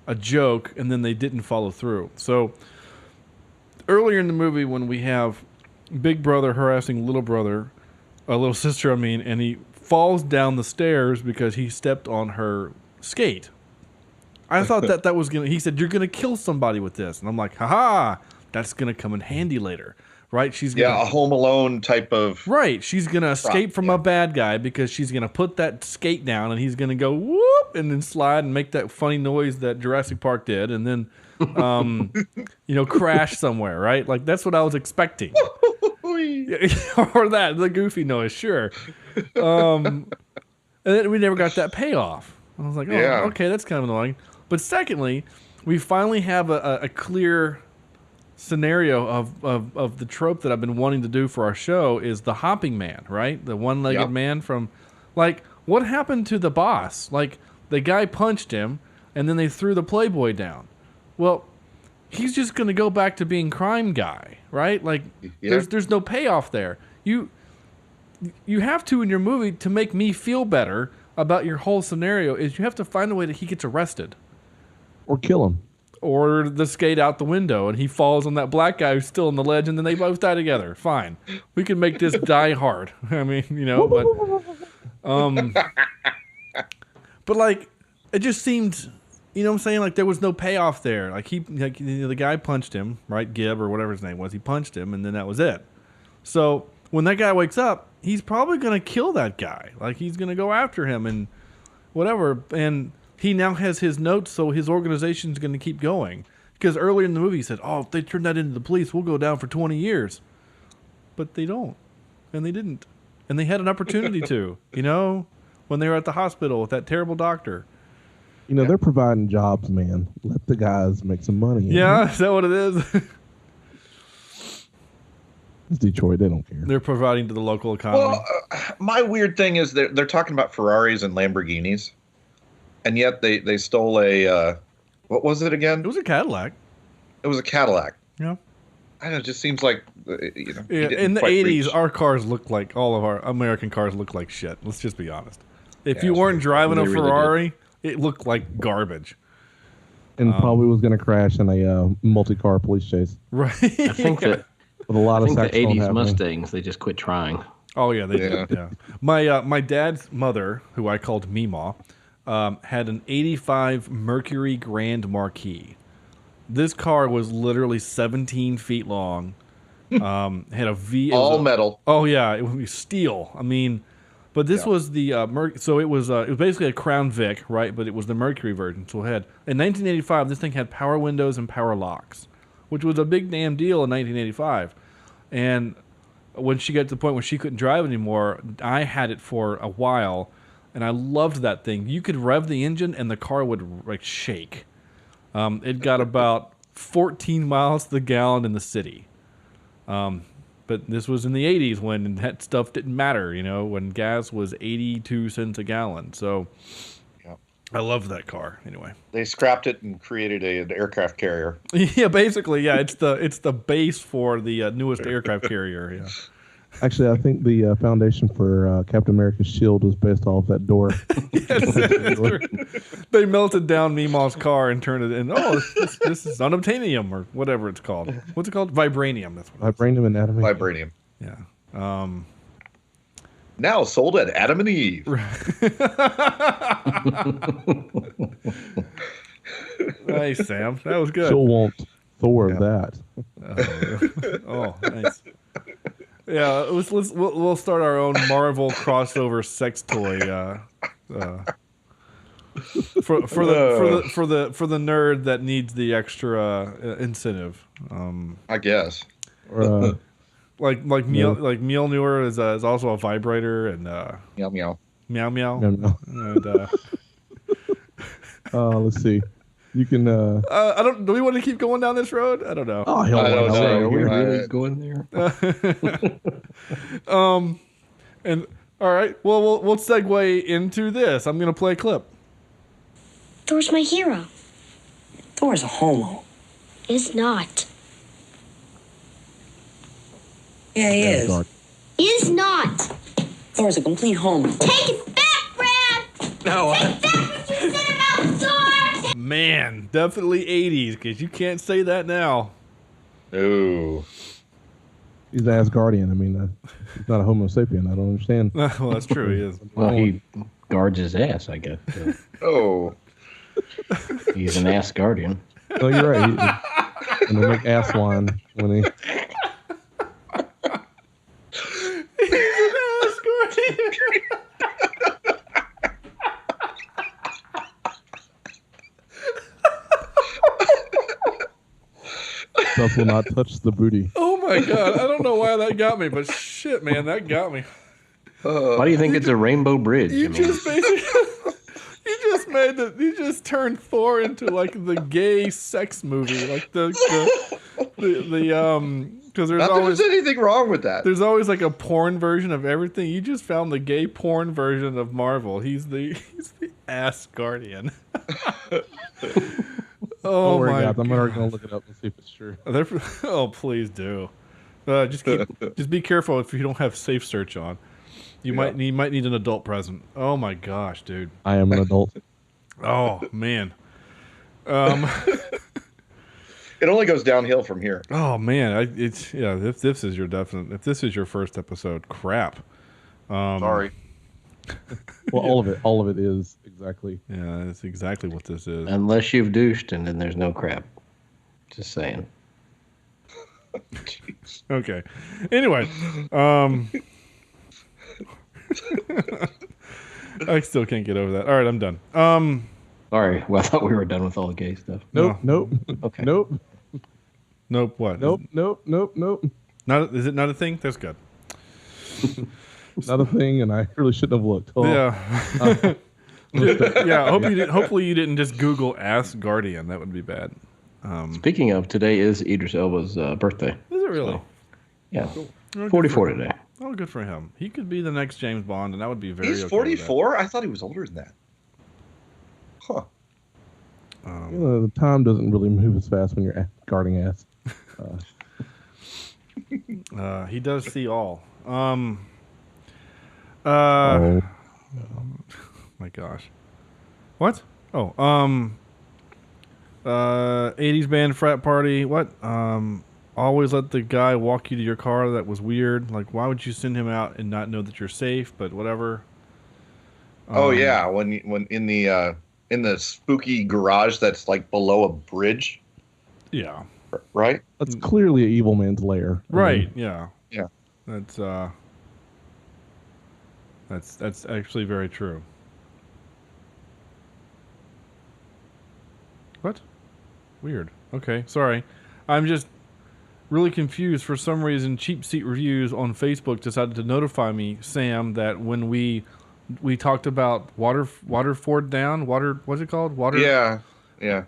a joke, and then they didn't follow through. So earlier in the movie, when we have big brother harassing little sister, and he falls down the stairs because he stepped on her skate. I thought that was gonna. He said, "You're gonna kill somebody with this," and I'm like, "Ha, that's gonna come in handy later." Right, she's gonna, a Home Alone type of she's gonna escape from a bad guy because she's gonna put that skate down and he's gonna go whoop and then slide and make that funny noise that Jurassic Park did and then crash somewhere, right? Like that's what I was expecting. Or the goofy noise, sure. And then we never got that payoff. I was like, okay, that's kind of annoying. But secondly, we finally have a clear scenario of the trope that I've been wanting to do for our show is the hopping man, right? The one-legged man from, like, what happened to the boss? Like, the guy punched him, and then they threw the Playboy down. Well, he's just going to go back to being crime guy, right? Like, there's no payoff there. You have to, in your movie, to make me feel better about your whole scenario, is you have to find a way that he gets arrested. Or kill him. Or the skate out the window and he falls on that black guy who's still on the ledge and then they both die together. Fine. We can make this Die Hard. I mean, but like, it just seemed, you know what I'm saying? Like there was no payoff there. Like the guy punched him, right? Gibb or whatever his name was. He punched him and then that was it. So when that guy wakes up, he's probably going to kill that guy. Like he's going to go after him and whatever. And he now has his notes, so his organization's going to keep going. Because earlier in the movie he said, if they turn that into the police, we'll go down for 20 years. But they don't. And they didn't. And they had an opportunity to, when they were at the hospital with that terrible doctor. They're providing jobs, man. Let the guys make some money. Yeah, is that what it is? It's Detroit. They don't care. They're providing to the local economy. Well, my weird thing is they're talking about Ferraris and Lamborghinis. And yet they stole a, what was it again? It was a Cadillac. It was a Cadillac. Yeah. I don't know, it just seems like, in the 80s, our cars looked like, all of our American cars looked like shit. Let's just be honest. If you weren't driving a Ferrari, it looked like garbage. And probably was going to crash in a multi-car police chase. Right. I think that with a lot of the saxophone 80s happening. Mustangs, they just quit trying. Oh, yeah, they did. Yeah. My dad's mother, who I called Meemaw, had an 85 Mercury Grand Marquis. This car was literally 17 feet long. Had a V. All metal. Oh, yeah. It was steel. I mean, but this was the so it was basically a Crown Vic, right? But it was the Mercury version. So it had, in 1985, this thing had power windows and power locks, which was a big damn deal in 1985. And when she got to the point where she couldn't drive anymore, I had it for a while. And I loved that thing. You could rev the engine and the car would like shake. It got about 14 miles to the gallon in the city. But this was in the 80s when that stuff didn't matter, when gas was 82 cents a gallon. So I loved that car anyway. They scrapped it and created an aircraft carrier. Yeah, basically, yeah. It's the base for the newest aircraft carrier, yeah. Actually, I think the foundation for Captain America's shield was based off that door. They melted down Meemaw's car and turned it in. Oh, this is unobtainium or whatever it's called. What's it called? Vibranium. That's what Vibranium anatomy. Vibranium. Yeah. Now sold at Adam and Eve. Nice, Sam. That was good. She'll want Thor of that. Oh, nice. Yeah, we'll start our own Marvel crossover sex toy for the nerd that needs the extra incentive. I guess. Or, like Mjolnir is also a vibrator and Meow meow. meow meow. No. And Let's see. You can. I don't. Do we want to keep going down this road? I don't know. Oh hell, I don't know. Are we really going there? And all right. Well, we'll segue into this. I'm gonna play a clip. Thor's my hero. Thor's a homo. Is not. Yeah, he is. dark. Is not. Thor's a complete homo. Take it back, Brad! No. Take back what you said about Thor! Man, definitely 80s because you can't say that now. Ooh. He's the Asgardian. I mean, he's not a Homo sapien. I don't understand. Well, that's true. He is. Well, he guards his ass, I guess. So Oh. he's an ass guardian. No, you're right. And they make ass wine when he. Stuff will not touch the booty. Oh my god! I don't know why that got me, but shit, man, that got me. Why do you think it's a rainbow bridge? You I mean, just basically, you just turned Thor into like the gay sex movie, like the because there's Not that always there's anything wrong with that. there's always like a porn version of everything. You just found the gay porn version of Marvel. He's the ass guardian. Oh Don't worry, my guys. I'm god! already gonna look it up and see if it's true. Oh, please do. Just be careful if you don't have safe search on. You might need an adult present. Oh my gosh, dude. I am an adult. Oh man. It only goes downhill from here. Oh man. If this is your first episode, crap. Sorry. Well, all of it is exactly. Yeah, that's exactly what this is. unless you've douched, and then there's no crap. Just saying. Okay. Anyway, I still can't get over that. All right, I'm done. Sorry. Well, I thought we were done with all the gay stuff. Nope. Okay. Nope. What? Nope. Not is it not a thing? That's good. Not a thing, and I really shouldn't have looked. Oh, Yeah. Yeah. Hopefully you didn't just Google "ass guardian." That would be bad. Speaking of, today is Idris Elba's birthday. Is it really? So, yeah. Oh, 44 today. Oh, good for him. He could be the next James Bond, and that would be very. He's okay with 44? I thought he was older than that. Huh. that. You know, the time doesn't really move as fast when you're guarding ass. He does see all. Oh. My gosh. What? Oh, 80s band frat party. What? Always let the guy walk you to your car. That was weird. Like, why would you send him out and not know that you're safe? But whatever. Oh yeah, when in the spooky garage that's like below a bridge, Yeah. right? That's clearly an evil man's lair. Right. Yeah. Yeah. That's actually very true. What? Weird. Okay, sorry. I'm just really confused. For some reason, Cheapseat Reviews on Facebook decided to notify me, Sam, that when we talked about Waterford Down, what's it called? Yeah.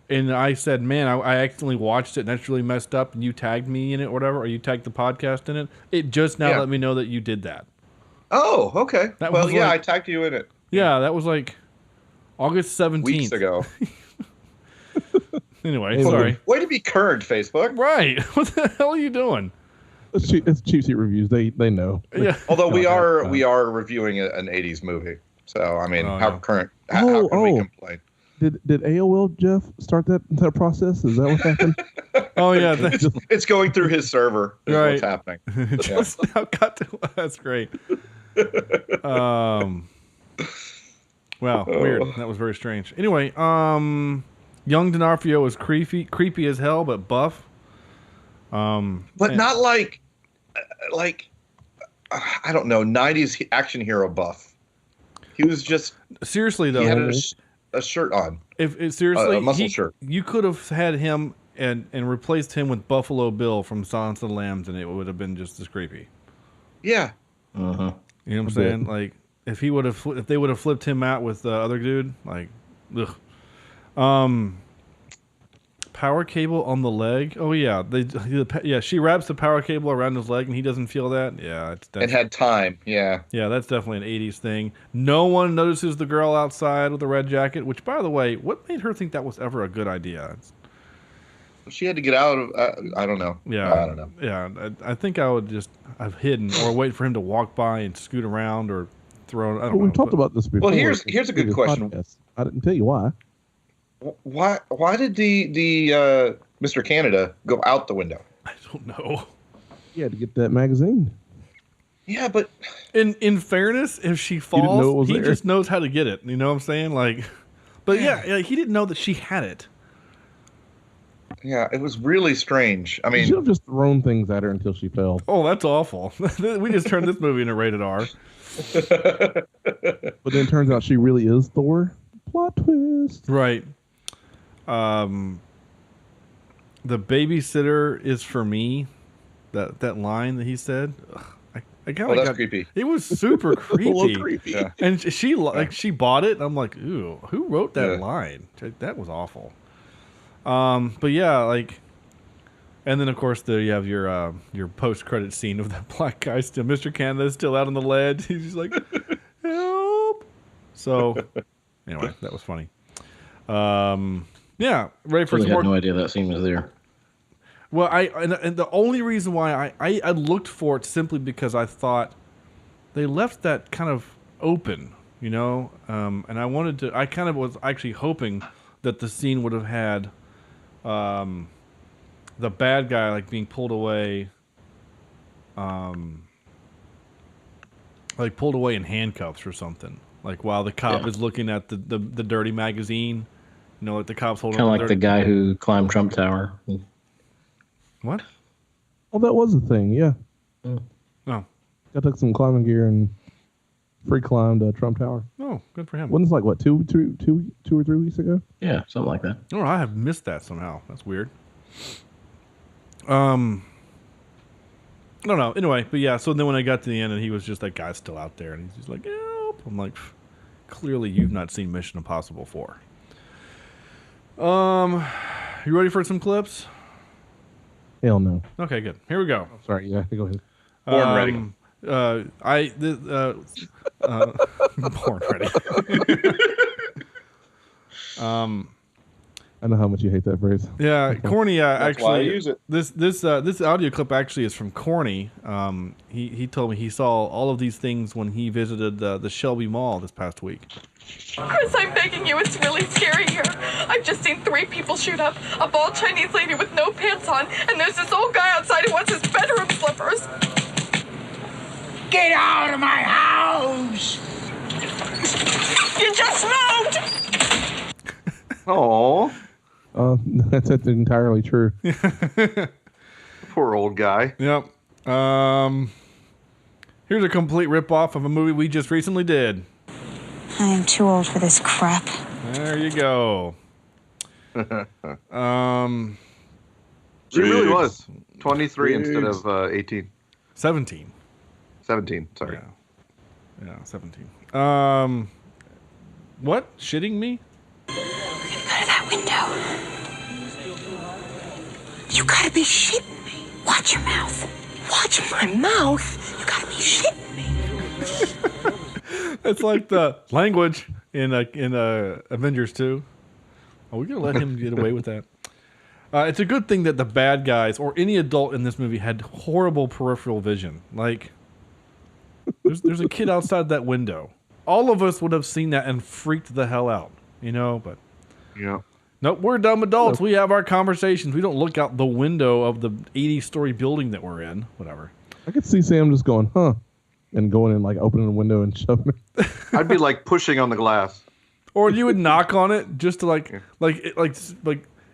And I said, man, I accidentally watched it and that's really messed up, and you tagged me in it or whatever, or you tagged the podcast in it. It just now let me know that you did that. Oh, okay. That Well, was yeah, like- I tagged you in it Yeah, that was like August 17th. weeks ago. Anyway, sorry. Way to be current, Facebook. Right. What the hell are you doing? It's Cheapseat Reviews. They know. Yeah. Although we are reviewing an 80s movie. So, I mean, how can we complain? Did AOL Jeff start that process? Is that what happened? Oh yeah, it's going through his server. Is Right. what's happening. Just now got to. That's great. Wow, weird. That was very strange. Anyway, young D'Onofrio is creepy as hell, but buff. But not like I don't know, 90s action hero buff. He was just seriously though. He had a shirt on. If seriously, a muscle shirt. You could have had him and replaced him with Buffalo Bill from Silence of the Lambs, and it would have been just as creepy. Yeah. You know what I'm saying? Like if they would have flipped him out with the other dude, like, ugh. Power cable on the leg. Oh yeah, she wraps the power cable around his leg, and he doesn't feel that. Yeah, it had time. Yeah, that's definitely an '80s thing. No one notices the girl outside with the red jacket. Which, by the way, what made her think that was ever a good idea? She had to get out of. I don't know. Yeah, I don't know. Yeah, I think I would just have hidden or wait for him to walk by and scoot around or throw. I don't know. We've talked about this before. Well, here's a good question. Podcast. I didn't tell you why. Why did the Mr. Canada go out the window? I don't know. He had to get that magazine. Yeah, but in fairness, if she falls, he just knows how to get it. You know what I'm saying? Like, but yeah, he didn't know that she had it. Yeah, it was really strange. I mean, you should have just thrown things at her until she fell. Oh, that's awful. We just turned this movie into rated R. But then it turns out she really is Thor. Plot twist. Right. The babysitter is for me. That line that he said. I kind of that's creepy. It was super creepy. A little creepy. Yeah. And she bought it. And I'm like, ooh, who wrote that line? That was awful. But yeah, like, and then of course you have your post credit scene of that black guy still, Mr. Canada, still out on the ledge. He's just like, help. So anyway, that was funny. Yeah, ready for some more. I had no idea that scene was there. Well, and the only reason why I looked for it simply because I thought they left that kind of open, you know, and I kind of was actually hoping that the scene would have had the bad guy like being pulled away, like pulled away in handcuffs or something, like while the cop is looking at the dirty magazine. You know, like the cops holding. Kind of like the guy who climbed Trump Tower. What? Oh, that was a thing. Yeah. Oh. I took some climbing gear and free climbed Trump Tower. Oh, good for him. Wasn't this like what 2 or 3 weeks ago? Yeah, something like that. Oh, I have missed that somehow. That's weird. I don't know. Anyway, but yeah. So then when I got to the end, and he was just that guy's still out there, and he's just like, "Help!" I'm like, clearly you've not seen Mission Impossible 4. You ready for some clips? Hell no. Okay, good. Here we go. Oh, sorry, yeah, go ahead. Born ready. Born ready. I know how much you hate that phrase. Yeah, Corny. Actually, why I use it. This audio clip actually is from Corny. He told me he saw all of these things when he visited the Shelby Mall this past week. Chris, I'm begging you, it's really scary here. I've just seen 3 people shoot up, a bald Chinese lady with no pants on, and there's this old guy outside who wants his bedroom slippers. Get out of my house! You just moved! Oh, That's entirely true. poor old guy. Yep. Here's a complete ripoff of a movie we just recently did. I am too old for this crap. There you go. She really was 23 instead of 18. 17. 17. Sorry. Yeah, 17. What? Shitting me? Go to that window. You gotta be shitting me. Watch your mouth. Watch my mouth. You gotta be shitting me. It's like the language in Avengers 2. Are we gonna let him get away with that? It's a good thing that the bad guys or any adult in this movie had horrible peripheral vision. Like, there's a kid outside that window. All of us would have seen that and freaked the hell out, you know. But yeah, nope, we're dumb adults. We have our conversations. We don't look out the window of the 80-story building that we're in. Whatever. I could see Sam just going, huh, and going and like opening the window and shoving it. I'd be like pushing on the glass. Or you would knock on it just to like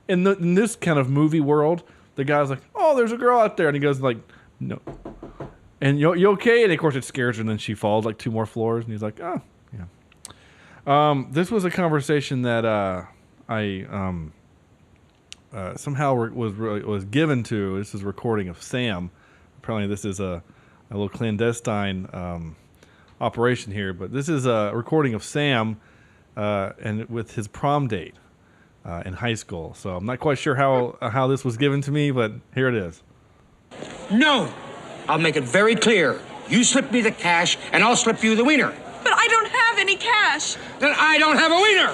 in this kind of movie world, the guy's like, "Oh, there's a girl out there," and he goes like, "No," and you okay? And of course it scares her, and then she falls like 2 more floors, and he's like, "Oh, yeah." This was a conversation that I somehow was given to. This is a recording of Sam. Apparently, this is a little clandestine operation here, but this is a recording of Sam. And with his prom date in high school. So I'm not quite sure how this was given to me, but here it is. No! I'll make it very clear. You slip me the cash, and I'll slip you the wiener. But I don't have any cash. Then I don't have a wiener!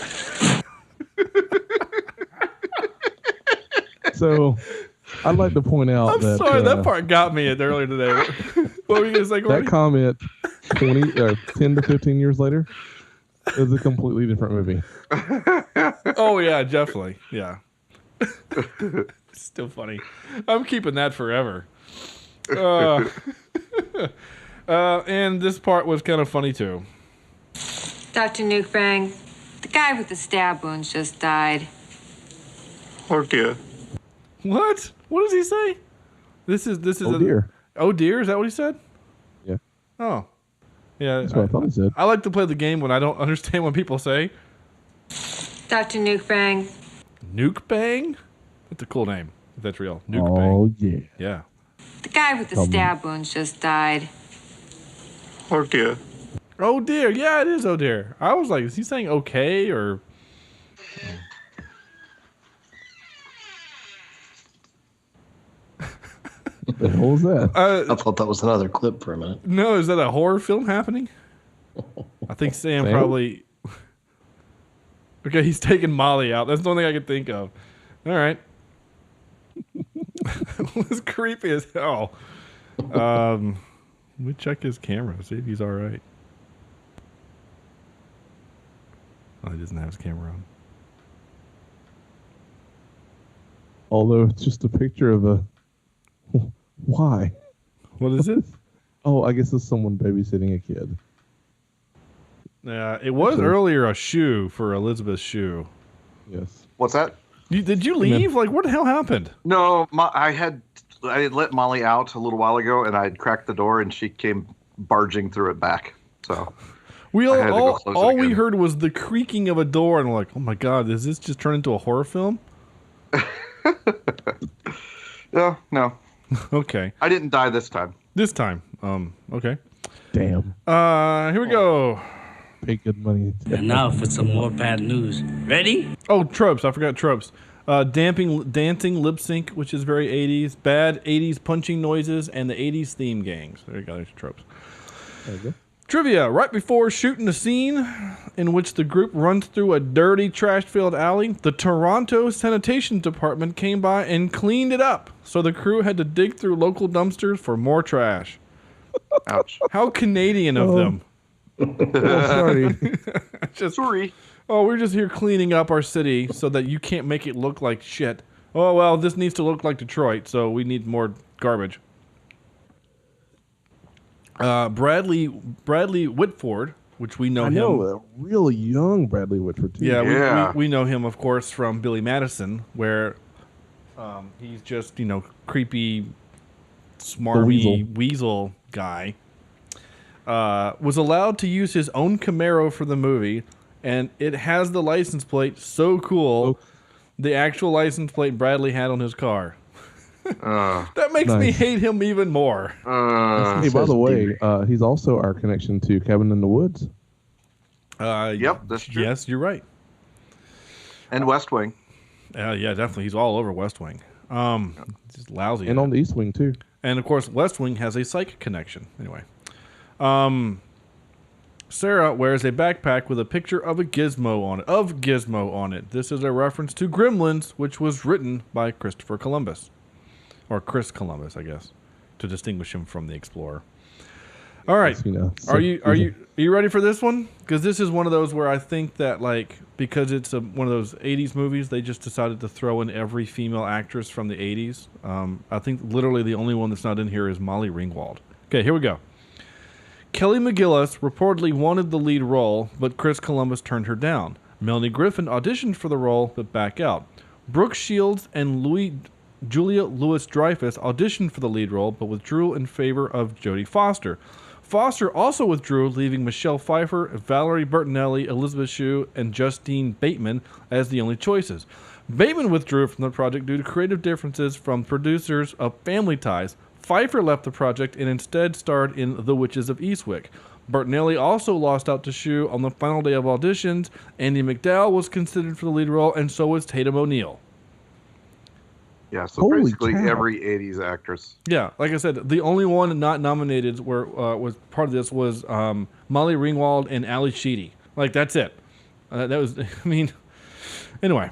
So, I'd like to point out I'm sorry, that part got me earlier today. What were you going to say, Gordy? That comment 10 to 15 years later is a completely different movie. Oh, yeah, definitely. Yeah. Still funny. I'm keeping that forever. And this part was kind of funny, too. Dr. Nukebang, the guy with the stab wounds just died. Oh, dear. What? What does he say? This is Oh, dear. Oh, dear? Is that what he said? Yeah. Oh. Yeah, that's what I thought he said. I like to play the game when I don't understand what people say. Dr. Nukebang. Nukebang? That's a cool name. If that's real. Nukebang. Oh, yeah. Yeah. The guy with the stab wounds just died. Oh, dear. Oh, dear. Yeah, it is oh, dear. I was like, is he saying okay or... What the hell was that? I thought that was another clip for a minute. No, is that a horror film happening? I think Sam probably... Okay, he's taking Molly out. That's the only thing I could think of. All right. It was creepy as hell. Let me check his camera, see if he's all right. Oh, he doesn't have his camera on. Although it's just a picture of a... Why? What is it? Oh, I guess it's someone babysitting a kid. Yeah, it was earlier a shoe for Elizabeth's shoe. Yes. What's that? Did you leave? Like, what the hell happened? No, I had let Molly out a little while ago, and I had cracked the door, and she came barging through it back. So all we heard was the creaking of a door, and we're like, oh my god, does this just turn into a horror film? No. Okay. I didn't die this time. This time. Okay. Damn. Here we go. Pay good money. And now for some more bad news. Ready? Oh, tropes. I forgot tropes. Dancing lip sync, which is very 80s. Bad 80s punching noises, and the 80s theme gangs. There you go. There's your tropes. There you go. Trivia. Right before shooting a scene in which the group runs through a dirty, trash-filled alley, the Toronto Sanitation Department came by and cleaned it up. So the crew had to dig through local dumpsters for more trash. Ouch. How Canadian of them. Oh, sorry. Sorry. Oh, we're just here cleaning up our city so that you can't make it look like shit. Oh, well, this needs to look like Detroit, so we need more garbage. Bradley Whitford, which we know him. I know, a really young Bradley Whitford, too. Yeah, we know him, of course, from Billy Madison, where he's just, creepy, smarmy weasel guy. Was allowed to use his own Camaro for the movie, and it has the license plate so cool, the actual license plate Bradley had on his car. That makes me hate him even more. Hey, by the way, he's also our connection to Cabin in the Woods. Yep, that's true. Yes, you're right. And West Wing. Yeah, definitely. He's all over West Wing. Just lousy. And on the East Wing, too. And, of course, West Wing has a psychic connection. Anyway. Sarah wears a backpack with a picture of a Gizmo on it. This is a reference to Gremlins, which was written by Christopher Columbus. Or Chris Columbus, I guess, to distinguish him from the explorer. All right. Are you ready for this one? Because this is one of those where I think that, like, because it's one of those 80s movies, they just decided to throw in every female actress from the 80s. I think literally the only one that's not in here is Molly Ringwald. Okay, here we go. Kelly McGillis reportedly wanted the lead role, but Chris Columbus turned her down. Melanie Griffin auditioned for the role, but backed out. Brooke Shields and Julia Louis-Dreyfus auditioned for the lead role, but withdrew in favor of Jodie Foster. Foster also withdrew, leaving Michelle Pfeiffer, Valerie Bertinelli, Elizabeth Shue, and Justine Bateman as the only choices. Bateman withdrew from the project due to creative differences from producers of Family Ties. Pfeiffer left the project and instead starred in The Witches of Eastwick. Bertinelli also lost out to Shue on the final day of auditions. Andie MacDowell was considered for the lead role, and so was Tatum O'Neal. Yeah, so basically every 80s actress. Yeah, like I said, the only one not nominated was part of this was Molly Ringwald and Ali Sheedy. Like, that's it. That was, I mean, anyway.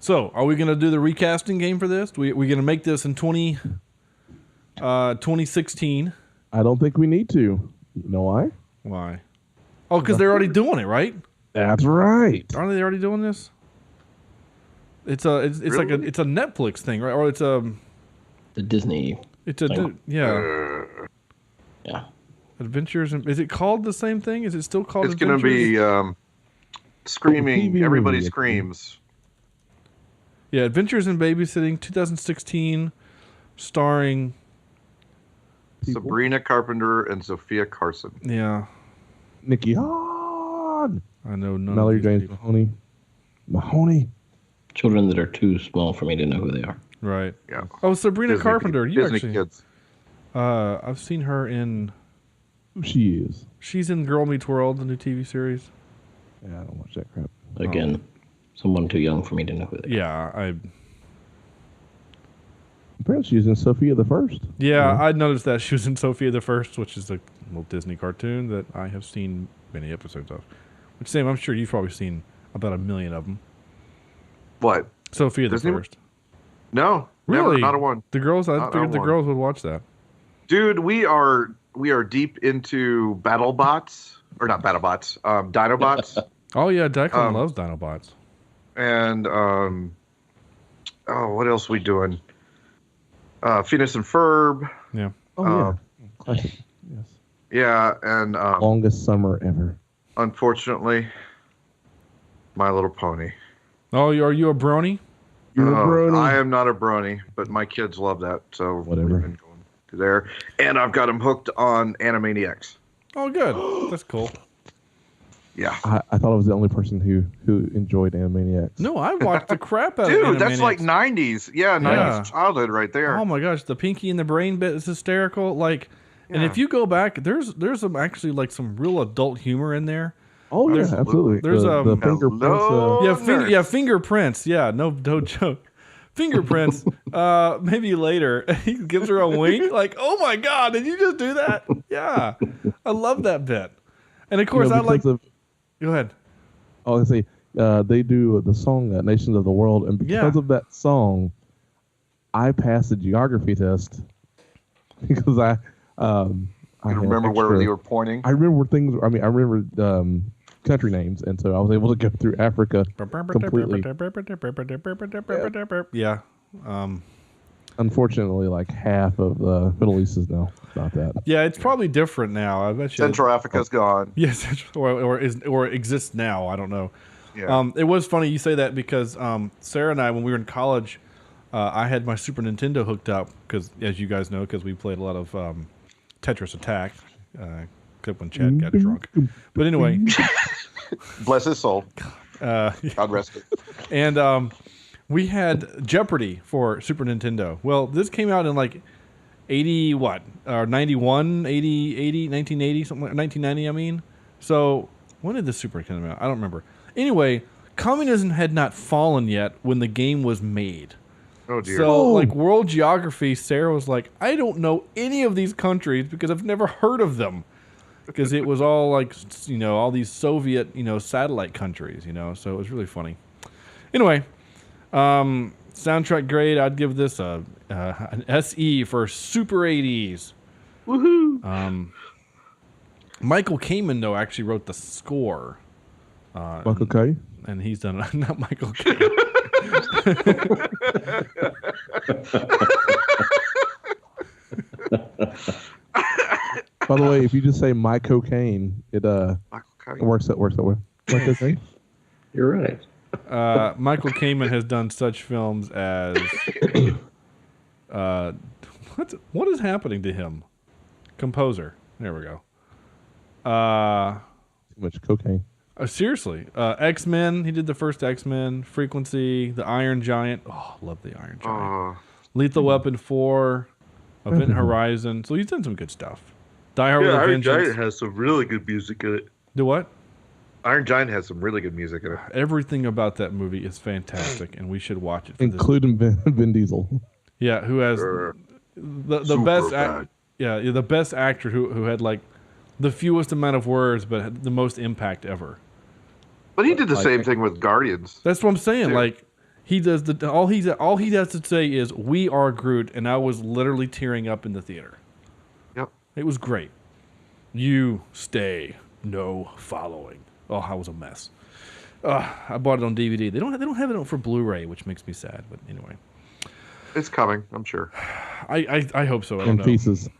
So, are we going to do the recasting game for this? We going to make this in 2016? I don't think we need to. You know why? Why? Oh, because they're already doing it, right? That's right. Aren't they already doing this? It's really? Like it's a Netflix thing, right? Or it's the Disney. It's a yeah. Adventures. Is it called the same thing? Is it still called? It's going to be Screaming. Everybody Screams. Yeah, Adventures in Babysitting, 2016, starring Sabrina Carpenter and Sophia Carson. Yeah. Nikki Hahn. I know none Mallory of these James people. Mahoney. Children that are too small for me to know who they are. Right. Yeah. Oh, Sabrina Disney Carpenter. You Disney actually. kids. I've seen her in. Who she is? She's in Girl Meets World, the new TV series. Yeah, I don't watch that crap. Again, someone too young for me to know who they are. Yeah, Apparently she was in Sophia the First. Yeah, I noticed that she was in Sophia the First, which is a little Disney cartoon that I have seen many episodes of. Which, Sam, I'm sure you've probably seen about 1 million of them. What? Sophia the Disney? First. No, Really? never, not a one. The girls, I Not figured the one. girls would watch that. Dude, we are deep into BattleBots, or not BattleBots, Dinobots. Oh yeah, Declan loves Dinobots. And what else we doing? Phineas and Ferb. Yeah. Oh yeah. Classic. Yes. Yeah, and Longest summer ever. Unfortunately, My Little Pony. Oh, are you a brony? You're a brony. I am not a brony, but my kids love that, so whatever. We've been going to there. And I've got them hooked on Animaniacs. Oh, good. That's cool. Yeah. I thought I was the only person who enjoyed Animaniacs. No, I watched the crap out of Dude, Animaniacs. that's like 90s. Yeah, 90s childhood right there. Oh my gosh, the Pinky and the Brain bit is hysterical. Like, and Yeah. if you go back, there's some actually like some real adult humor in there. Oh yeah, absolutely. There's the fingerprints. Fingerprints. Yeah, no joke. Fingerprints. Maybe later he gives her a wink. Like, oh my god, did you just do that? Yeah, I love that bit. And of course, I like. Go ahead. I was gonna say they do the song "Nations of the World," and because of that song, I passed the geography test because I remember where you were pointing. I remember things. I mean, I remember country names, and so I was able to go through Africa completely. Yeah. Unfortunately, like half of the Middle East is now not that. Yeah, it's probably different now. I bet you. Central Africa's gone. Yes, or exists now. I don't know. Yeah. It was funny you say that because Sarah and I, when we were in college, I had my Super Nintendo hooked up because, as you guys know, because we played a lot of Tetris Attack. Except when Chad got drunk. But anyway, bless his soul. God rest it. And we had Jeopardy for Super Nintendo. Well, this came out in like 80 what? Or 91, 80, 1980, something like 1990, I mean. So, when did the Super come out? I don't remember. Anyway, communism had not fallen yet when the game was made. Oh dear. So, like world geography, Sarah was like, I don't know any of these countries because I've never heard of them. Because it was all like, all these Soviet, satellite countries, So it was really funny. Anyway, soundtrack grade, I'd give this an SE for super 80s. Woohoo! Michael Kamen, though, actually wrote the score. Michael K. And he's done not Michael K. By the way, if you just say my cocaine, it works that way. My cocaine. You're right. Michael Kamen has done such films as what is happening to him? Composer. There we go. Too much cocaine. Seriously, X-Men. He did the first X-Men. Frequency, The Iron Giant. Oh, love The Iron Giant. Lethal Weapon 4, Event Horizon. So he's done some good stuff. Die Hard with a Iron Vengeance. Giant has some really good music in it. Do what? Iron Giant has some really good music in it. Everything about that movie is fantastic, and we should watch it. Including Vin Diesel. Yeah, who has the best? The best actor who had like the fewest amount of words but had the most impact ever. But he did the same thing with Guardians. That's what I'm saying. Yeah. Like he does all he has to say is "We are Groot," and I was literally tearing up in the theater. Yep, it was great. You stay, no following. Oh, I was a mess. I bought it on DVD. They don't have it for Blu-ray, which makes me sad. But anyway, it's coming. I'm sure. I hope so. I don't In know. pieces.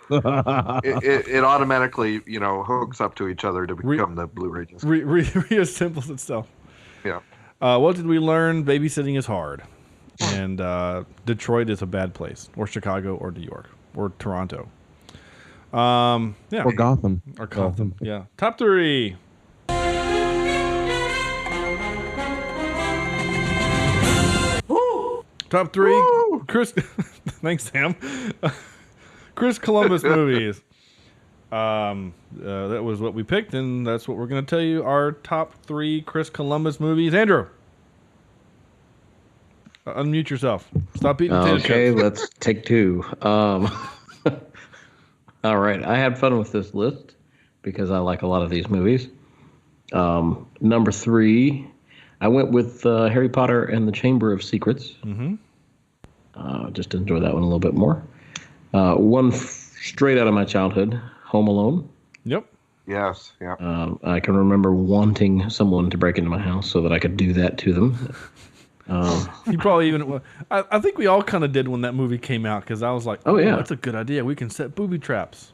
it automatically, hooks up to each other to become the Blu-ray disc. Reassembles itself. Yeah. What did we learn? Babysitting is hard, and Detroit is a bad place, or Chicago, or New York, or Toronto. Yeah. Or Gotham. Or Gotham. Yeah. Top 3. Top 3. Woo! Chris. Thanks, Sam. Chris Columbus movies. That was what we picked, and that's what we're going to tell you. Our top 3 Chris Columbus movies. Andrew, unmute yourself. Stop eating potato chips. Okay, let's take 2. All right, I had fun with this list because I like a lot of these movies. Number 3, I went with Harry Potter and the Chamber of Secrets. Mm-hmm. Just to enjoy that one a little bit more. One straight out of my childhood, Home Alone. Yep. Yes. Yeah. I can remember wanting someone to break into my house so that I could do that to them. You probably even. I think we all kind of did when that movie came out because I was like, "Oh yeah, that's a good idea. We can set booby traps."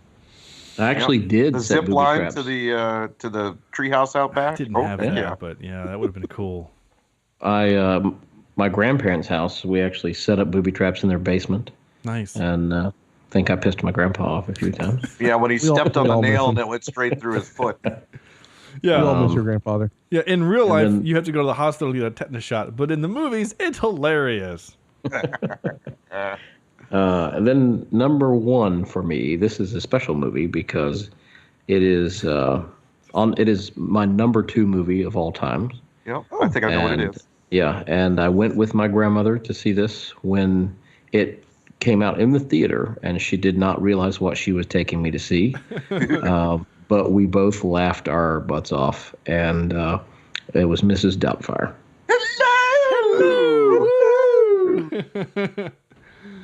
I actually did the set zip booby line traps. to the treehouse out back. Didn't have that, but yeah, that would have been cool. My grandparents' house, we actually set up booby traps in their basement. Nice. And I think I pissed my grandpa off a few times. Yeah, when he stepped on the nail and it went straight through his foot. Yeah. We all miss your grandfather. Yeah, in real life, you have to go to the hospital to get a tetanus shot, but in the movies, it's hilarious. And then number 1 for me, this is a special movie because it is my number 2 movie of all time. Yep, I think I know what it is. Yeah, and I went with my grandmother to see this when it came out in the theater, and she did not realize what she was taking me to see. But we both laughed our butts off, and it was Mrs. Doubtfire. Hello!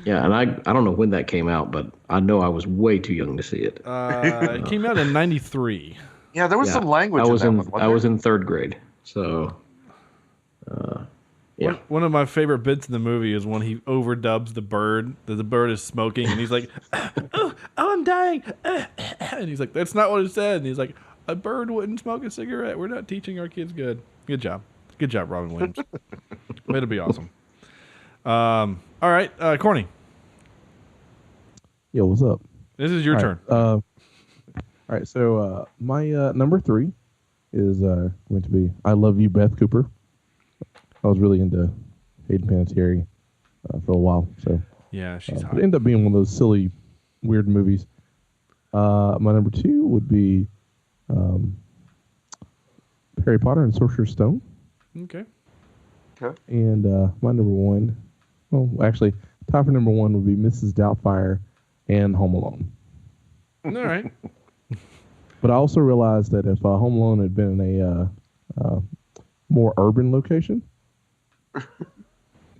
Yeah, and I don't know when that came out, but I know I was way too young to see it. It came out in '93. Yeah, there was some language in that one, wasn't I was in 3rd grade, so... yeah. One of my favorite bits in the movie is when he overdubs the bird. The bird is smoking, and he's like, "Oh, I'm dying," and he's like, "That's not what it said." And he's like, "A bird wouldn't smoke a cigarette. We're not teaching our kids good." Good job, Robin Williams. Way to be awesome. All right, Corny. Yo, what's up? This is your turn. All right, so my number 3 is going to be "I Love You, Beth Cooper." I was really into Hayden Panettiere for a while, so yeah, she's hot. It ended up being one of those silly, weird movies. My number 2 would be Harry Potter and Sorcerer's Stone. Okay. Okay. And my number one, well, actually, top for number one would be Mrs. Doubtfire and Home Alone. All right. But I also realized that if Home Alone had been in a more urban location,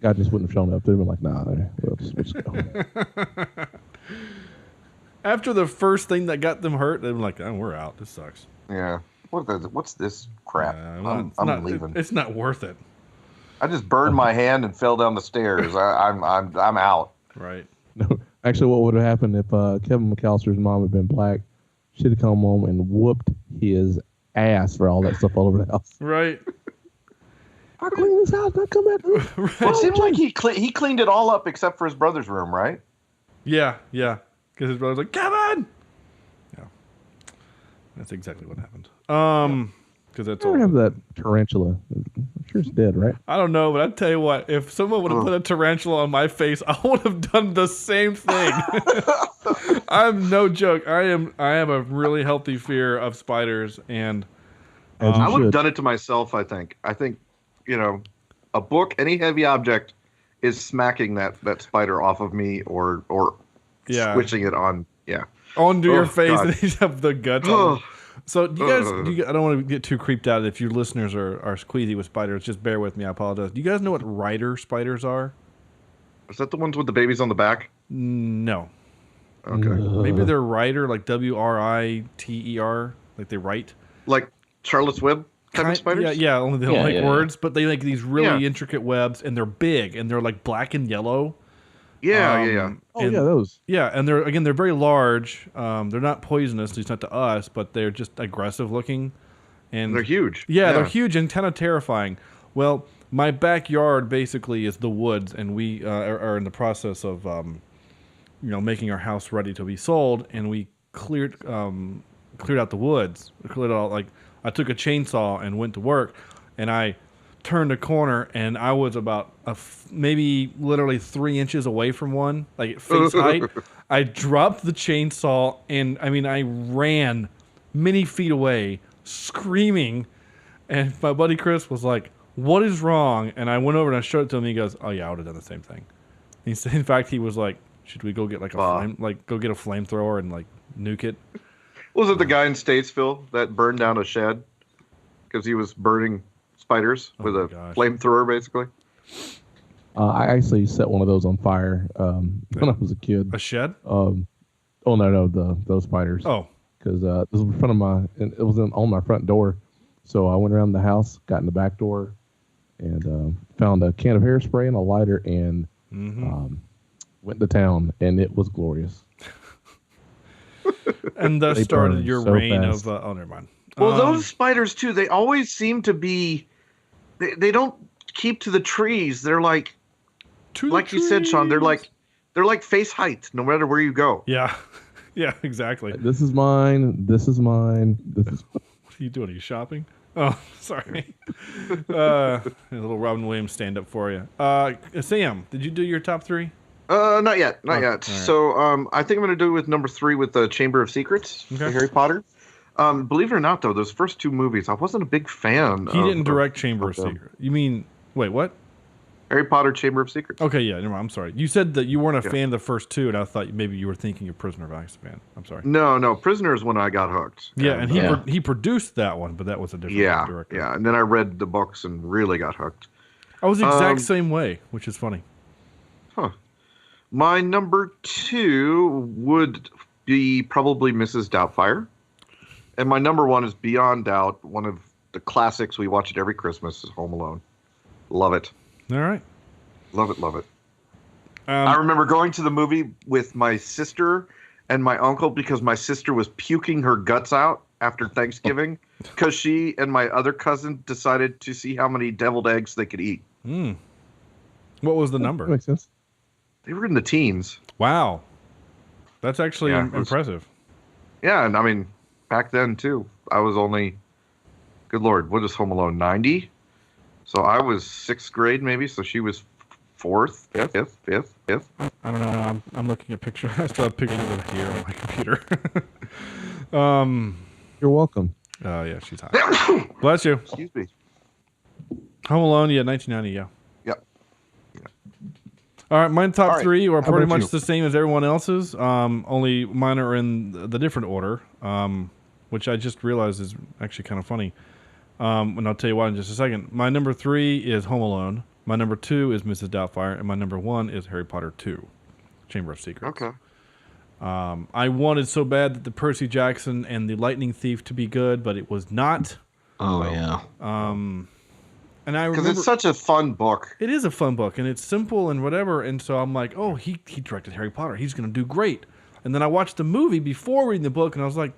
God just wouldn't have shown up. They'd been like, nah, we'll just go. After the first thing that got them hurt, they'd been like, oh, we're out. This sucks. Yeah. What's this crap? Well, I'm leaving. It's not worth it. I just burned my hand and fell down the stairs. I'm out. Right. No, actually, what would have happened if Kevin McAllister's mom had been black? She'd have come home and whooped his ass for all that stuff all over the house. Right. I clean this house, not come back. Right. Well, it seems like he cleaned it all up except for his brother's room, right? Yeah. Because his brother's like, Kevin! Yeah. That's exactly what happened. Because that's all. I have that tarantula. I'm sure it's dead, right? I don't know, but I tell you what, if someone would have put a tarantula on my face, I would have done the same thing. I'm no joke. I have a really healthy fear of spiders, and I would have done it to myself. I think, a book, any heavy object, is smacking that spider off of me, or squishing it on, onto your face, God. and you have the guts. So you guys, I don't want to get too creeped out. If your listeners are squeezy with spiders, just bear with me. I apologize. Do you guys know what rider spiders are? Is that the ones with the babies on the back? No. Okay. Maybe they're rider, like WRITER, like they write. Like Charlotte's Web type of spiders? Yeah, only they don't like words, but they make these really intricate webs, and they're big, and they're like black and yellow. Yeah. Those. Yeah, and they're very large. They're not poisonous, at least not to us, but they're just aggressive looking. And they're huge. Yeah, they're huge and kind of terrifying. Well, my backyard basically is the woods, and we are in the process of making our house ready to be sold, and we cleared out the woods. We cleared it all. Like, I took a chainsaw and went to work, and I turned a corner, and I was about maybe literally 3 inches away from one, like face height. I dropped the chainsaw, and I ran many feet away, screaming. And my buddy Chris was like, "What is wrong?" And I went over and I showed it to him. And he goes, "Oh yeah, I would have done the same thing." He said, in fact, he was like, "Should we go get go get a flamethrower and like nuke it?" Was it the guy in Statesville that burned down a shed because he was burning spiders with a flamethrower, basically? I actually set one of those on fire when I was a kid. A shed? Those spiders. Oh, because this was in front of it was on my front door. So I went around the house, got in the back door, and found a can of hairspray and a lighter, and went to town, and it was glorious. And thus started your reign of. Oh, never mind. Well, those spiders too. They always seem to be. They don't keep to the trees. They're like you said, Sean. They're like face height, no matter where you go. Yeah, yeah, exactly. This is mine. This is mine. This is. What are you doing? Are you shopping? Oh, sorry. A little Robin Williams stand up for you. Sam, did you do your top three? Not yet. Not yet. Right. So I think I'm going to do with number 3 with the Chamber of Secrets, for Harry Potter. Believe it or not, though, those first 2 movies, I wasn't a big fan. He didn't direct Chamber of Secrets. You mean, wait, what? Harry Potter, Chamber of Secrets. Okay, yeah, never mind. I'm sorry. You said that you weren't a fan of the first 2, and I thought maybe you were thinking of Prisoner of Azkaban. I'm sorry. No, Prisoner is when I got hooked. Yeah, and he produced that one, but that was a different director. Yeah, and then I read the books and really got hooked. I was the exact same way, which is funny. Huh. My number 2 would be probably Mrs. Doubtfire. And my number 1 is beyond doubt one of the classics. We watch it every Christmas, is Home Alone. Love it. All right. Love it. I remember going to the movie with my sister and my uncle because my sister was puking her guts out after Thanksgiving because she and my other cousin decided to see how many deviled eggs they could eat. What was the number? That makes sense. They were in the teens. Wow. That's actually impressive. Yeah, and back then, too, I was only, good Lord, what is Home Alone, 90? So I was 6th grade, maybe, so she was 4th, 5th. I don't know. I'm looking at pictures. I still have pictures of it here on my computer. You're welcome. Oh, yeah, she's hot. Bless you. Excuse me. Home Alone, yeah, 1990, yeah. Yep. All right, my top All right. three are How pretty about much you? the same as everyone else's. Only mine are in the different order, which I just realized is actually kind of funny. And I'll tell you why in just a second. My number 3 is Home Alone. My number 2 is Mrs. Doubtfire, and my number 1 is Harry Potter 2, Chamber of Secrets. Okay. I wanted so bad that the Percy Jackson and the Lightning Thief to be good, but it was not. Oh yeah. And I Because remember it's such a fun book. it is a fun book, and it's simple and whatever. And so I'm like, oh, he directed Harry Potter. He's going to do great. And then I watched the movie before reading the book, and I was like,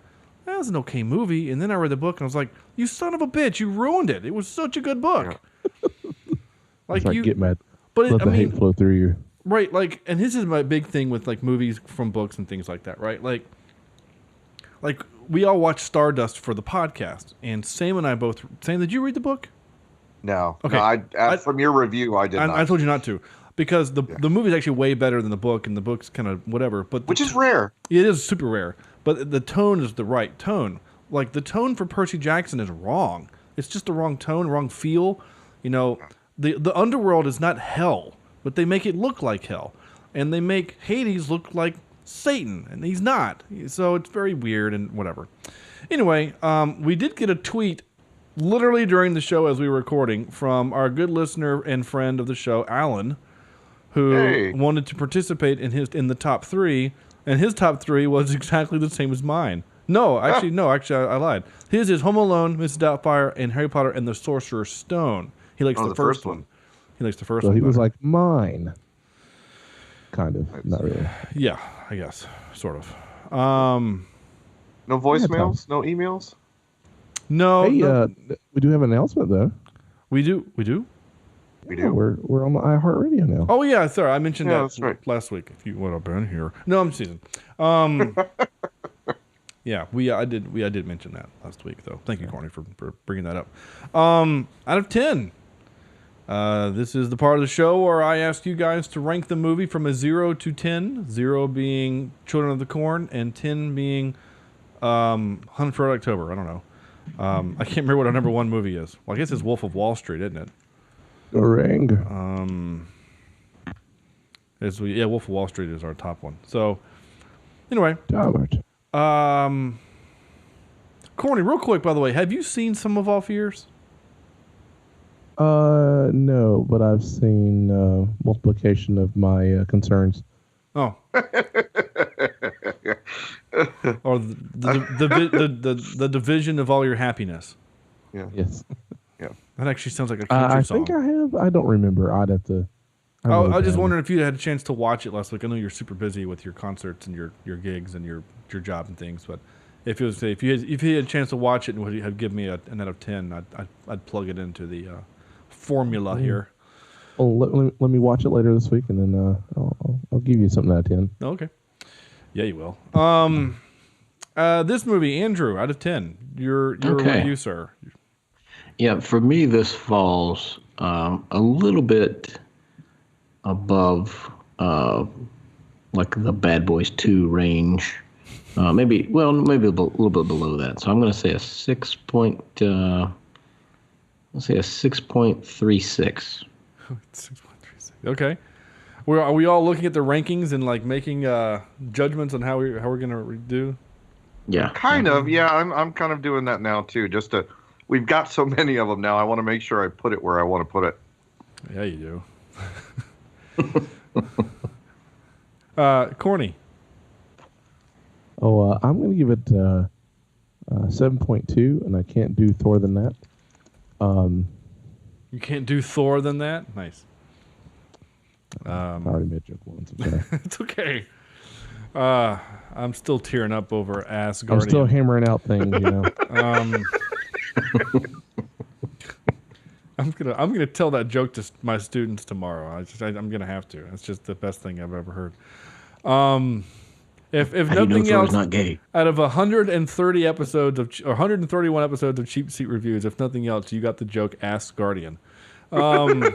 that was an okay movie. And then I read the book, and I was like, you son of a bitch, you ruined it. It was such a good book. It's like get mad. but Let I the mean, hate flow through you. right? Like, and this is my big thing with like movies from books and things like that, right? Like we all watch Stardust for the podcast, and Sam and I both. Sam, did you read the book? No. Okay. No, from your review, I did not. I told you not to, because the movie is actually way better than the book, and the book's kind of whatever. But Which is rare. It is super rare, but the tone is the right tone. Like the tone for Percy Jackson is wrong. It's just the wrong tone, wrong feel. You know, the underworld is not hell, but they make it look like hell, and they make Hades look like Satan, and he's not. So it's very weird and whatever. Anyway, we did get a tweet literally during the show as we were recording from our good listener and friend of the show, Alan, who wanted to participate in the top 3, and his top 3 was exactly the same as mine. No, actually, I lied. His is Home Alone, Mrs. Doubtfire, and Harry Potter and the Sorcerer's Stone. He likes the first one. He likes the first So one. he was better. like mine. Kind of, not really. Yeah, I guess, sort of. No voicemails? No emails? No. Hey, no. we do have an announcement though. We do. We do. Yeah, we're on the iHeartRadio now. Oh yeah, sorry, I mentioned Yeah, that that's right. last week. If you would have been here, no, I'm teasing. Yeah, I did mention that last week though. Thank you, Corny, for bringing that up. Out of 10, this is the part of the show where I ask you guys to rank the movie from a 0 to 10. 0 being Children of the Corn, and 10 being Hunt for Red October. I don't know. I can't remember what our number 1 movie is. Well, I guess it's Wolf of Wall Street, isn't it? Gorang. Wolf of Wall Street is our top one. So, anyway. Corny, real quick, by the way, have you seen Some of All Fears? No, but I've seen multiplication of my concerns. Oh. Or the division of all your happiness. Yeah. Yes. Yeah. That actually sounds like a country I song. think I have. I don't remember. I'd have to. I was just wondering if you had a chance to watch it last week. I know you're super busy with your concerts and your gigs and your job and things, but if you had a chance to watch it and would you have given me an out of 10, I'd plug it into the formula here. Well, let me watch it later this week, and then I'll give you something out of 10. Okay. Yeah, you will. This movie, Andrew, out of 10. Your review, sir. Yeah, for me, this falls a little bit above like the Bad Boys 2 range. Maybe a little bit below that. So I'm going to say a 6.36. 6.36. Okay. Are we all looking at the rankings and like making judgments on how we're gonna do? Yeah. Kind of. Yeah, I'm kind of doing that now too. We've got so many of them now. I want to make sure I put it where I want to put it. Yeah, you do. Corny. Oh, I'm going to give it 7.2, and I can't do Thor than that. You can't do Thor than that? Nice. I already made a joke once. I'm sorry. It's okay. I'm still tearing up over Asgardian. I'm still hammering out things, you know. I'm gonna tell that joke to my students tomorrow. I'm gonna have to. It's just the best thing I've ever heard. If nothing else, not gay. Out of 130 episodes or 131 episodes of Cheap Seat Reviews, if nothing else, you got the joke "Ask Guardian." I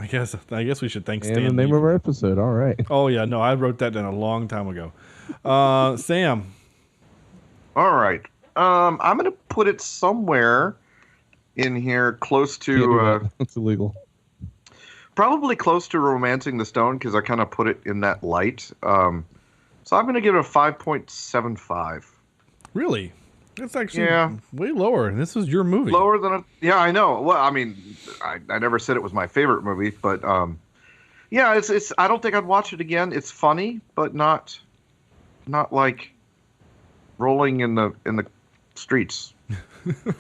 guess we should thank Stan. And the name of our episode. All right. Oh yeah, no, I wrote that down a long time ago. Sam. All right. I'm going to put it somewhere in here, close Can't do to that. It's illegal. probably close to Romancing the Stone because I kind of put it in that light. So I'm going to give it a 5.75. Really? That's actually Yeah. way lower. And this was your movie. Lower than a, yeah, I know. Well, I mean, I never said it was my favorite movie, but yeah, it's. I don't think I'd watch it again. It's funny, but not like rolling in the streets.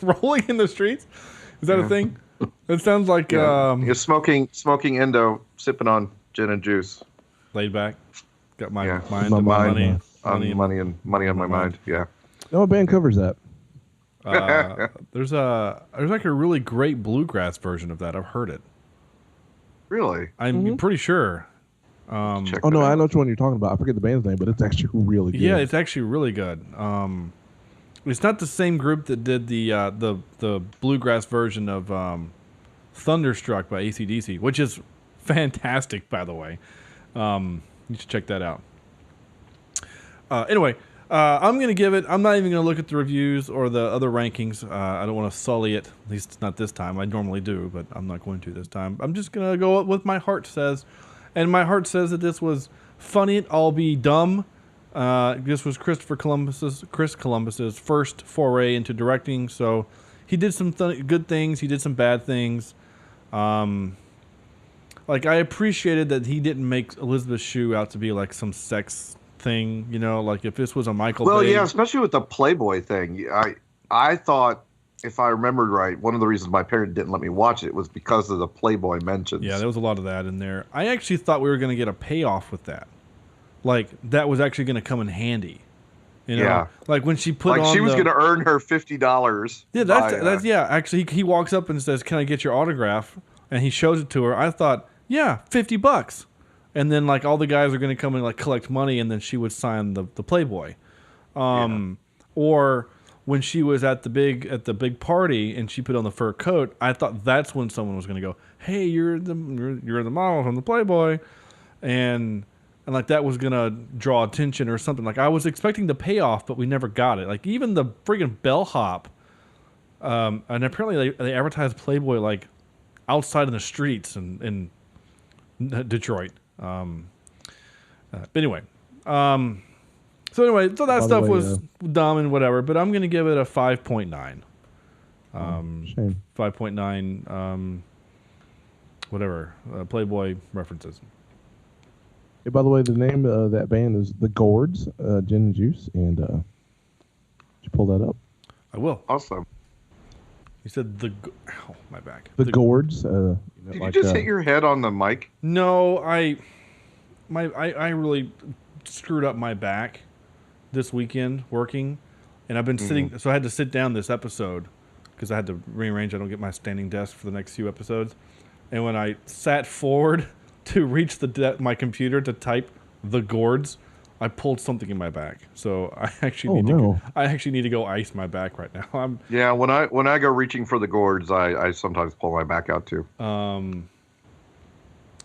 Rolling in the streets? Is that a thing? It sounds like You're smoking Indo, sipping on gin and juice. Laid back. Got my mind My and mind, money. Money on my mind. Yeah. No, what band covers that? There's like a really great bluegrass version of that. I've heard it. Really? I'm pretty sure. Oh no, I know which one you're talking about. I forget the band's name, but it's actually really good. Yeah, it's actually really good. It's not the same group that did the bluegrass version of Thunderstruck by AC/DC, which is fantastic, by the way. You should check that out. Anyway, I'm going to give it... I'm not even going to look at the reviews or the other rankings. I don't want to sully it, at least not this time. I normally do, but I'm not going to this time. I'm just going to go with what my heart says. And my heart says that this was funny, albeit dumb. This was Chris Columbus's first foray into directing, so he did some good things. He did some bad things. Like, I appreciated that he didn't make Elizabeth Shue out to be like some sex thing, you know, like if this was a Michael Bay. Yeah, especially with the Playboy thing. I thought, if I remembered right, one of the reasons my parents didn't let me watch it was because of the Playboy mentions. Yeah, there was a lot of that in there. I actually thought we were going to get a payoff with that. Like, that was actually going to come in handy. You know? Yeah. Like when she put like on she was going to earn her $50. Yeah, that's yeah. Actually, he walks up and says, "Can I get your autograph?" And he shows it to her. I thought, yeah, $50. And then like all the guys are going to come and like collect money, and then she would sign the Playboy. Or when she was at the big party and she put on the fur coat, I thought that's when someone was going to go, "Hey, you're the model from the Playboy," and like that was going to draw attention or something. Like I was expecting the payoff, but we never got it. Like even the friggin' bellhop, and apparently they advertised Playboy like outside in the streets in Detroit. But anyway, so that stuff was dumb and whatever, but I'm going to give it a 5.9. Shame. 5.9, whatever, Playboy references. Hey, by the way, the name of that band is The Gourds, Gin and Juice, and did you pull that up? I will. Awesome. You said oh, my back. The Gourds. Did you just hit your head on the mic? No, I really screwed up my back this weekend working, and I've been sitting, so I had to sit down this episode because I had to rearrange. I don't get my standing desk for the next few episodes, and when I sat forward to reach my computer to type The Gourds, I pulled something in my back. So I actually need to go ice my back right now. Yeah, when I go reaching for the gourds, I sometimes pull my back out too. You'll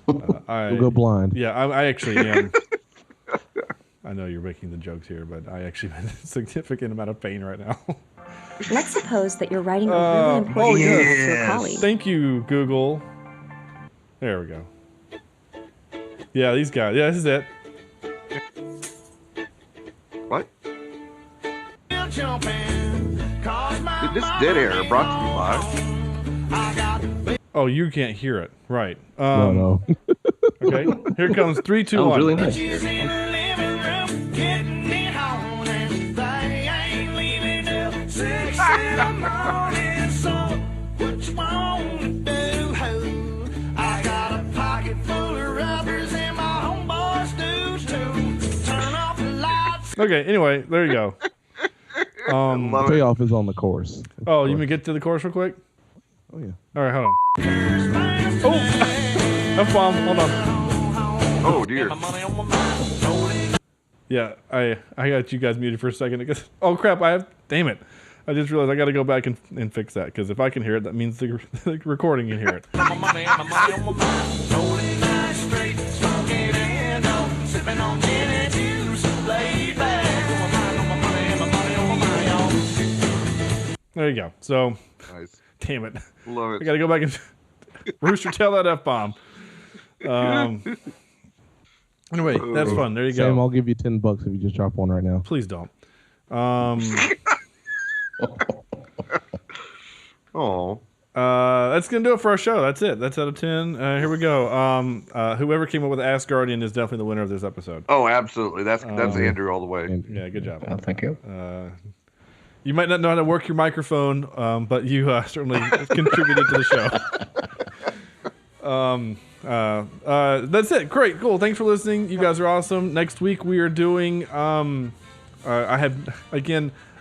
go blind. Yeah, I actually am. I know you're making the jokes here, but I actually am in a significant amount of pain right now. Let's suppose that you're writing a really important email to a colleague. Thank you, Google. There we go. Yeah, these guys. Yeah, this is it. What? This dead air brought to you by. Oh, you can't hear it. Right. No. Okay, here comes 3, 2, 1. Really nice. Okay, anyway, there you go. The payoff is on the chorus. Oh, you can get to the chorus real quick? Oh, yeah. All right, hold on. Oh! F-bomb, hold on. Oh, dear. Yeah, I got you guys muted for a second. Because, oh, crap, damn it. I just realized I got to go back and fix that. Because if I can hear it, that means the recording can hear it. There you go. So, nice. Damn it. Love it. I got to go back and Rooster, tell that F-bomb. Anyway, that's fun. There you Sam, go. I'll give you $10 if you just drop one right now. Please don't. Oh. That's going to do it for our show. That's it. That's out of 10. Here we go. Whoever came up with Ask Guardian is definitely the winner of this episode. Oh, absolutely. That's Andrew all the way. Yeah, good job. Thank you. You might not know how to work your microphone, but you certainly contributed to the show. That's it. Great, cool. Thanks for listening. You guys are awesome. Next week we are doing.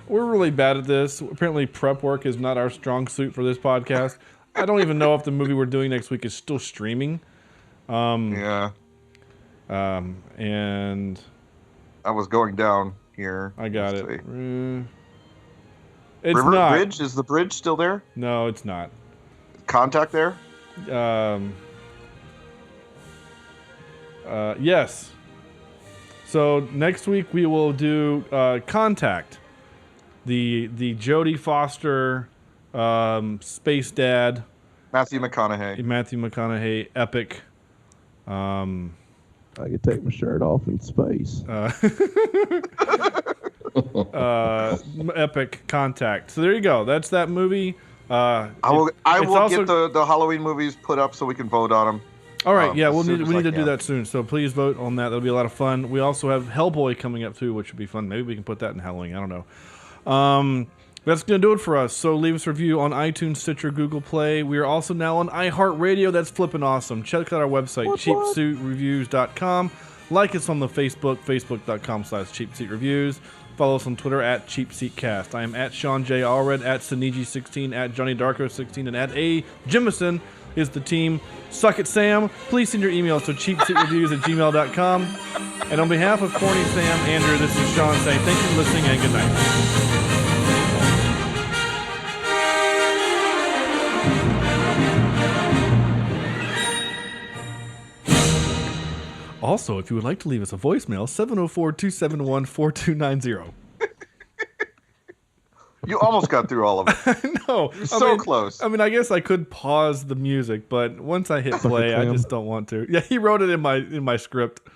We're really bad at this. Apparently, prep work is not our strong suit for this podcast. I don't even know if the movie we're doing next week is still streaming. Yeah. And I was going down here. I got Let's it. see. It's River not. Bridge? Is the bridge still there? No, it's not. Contact there? Yes. So next week we will do Contact, the Jodie Foster space dad, Matthew McConaughey epic. I could take my shirt off in space. Epic Contact. So there you go. That's that movie. I will get the Halloween movies put up so we can vote on them. All right, yeah, we need to can. do that soon. So please vote on that. That'll be a lot of fun. We also have Hellboy coming up too, which would be fun. Maybe we can put that in Halloween. I don't know. That's going to do it for us. So leave us a review on iTunes, Stitcher, Google Play. We are also now on iHeartRadio. That's flipping awesome. Check out our website, cheapseatreviews.com. Like us on the facebook.com/cheapseatreviews. Follow us on Twitter at CheapSeatCast. I am at Sean J. Allred, at Siniji16, at Johnny Darko16, and at A. Jimison is the team. Suck it, Sam. Please send your emails to cheapseatreviews@gmail.com. And on behalf of Corny, Sam, Andrew, this is Sean saying thank you for listening and good night. Also, if you would like to leave us a voicemail, 704-271-4290. You almost got through all of it. No. You're so close. I mean, I guess I could pause the music, but once I hit play, I just don't want to. Yeah, he wrote it in my script.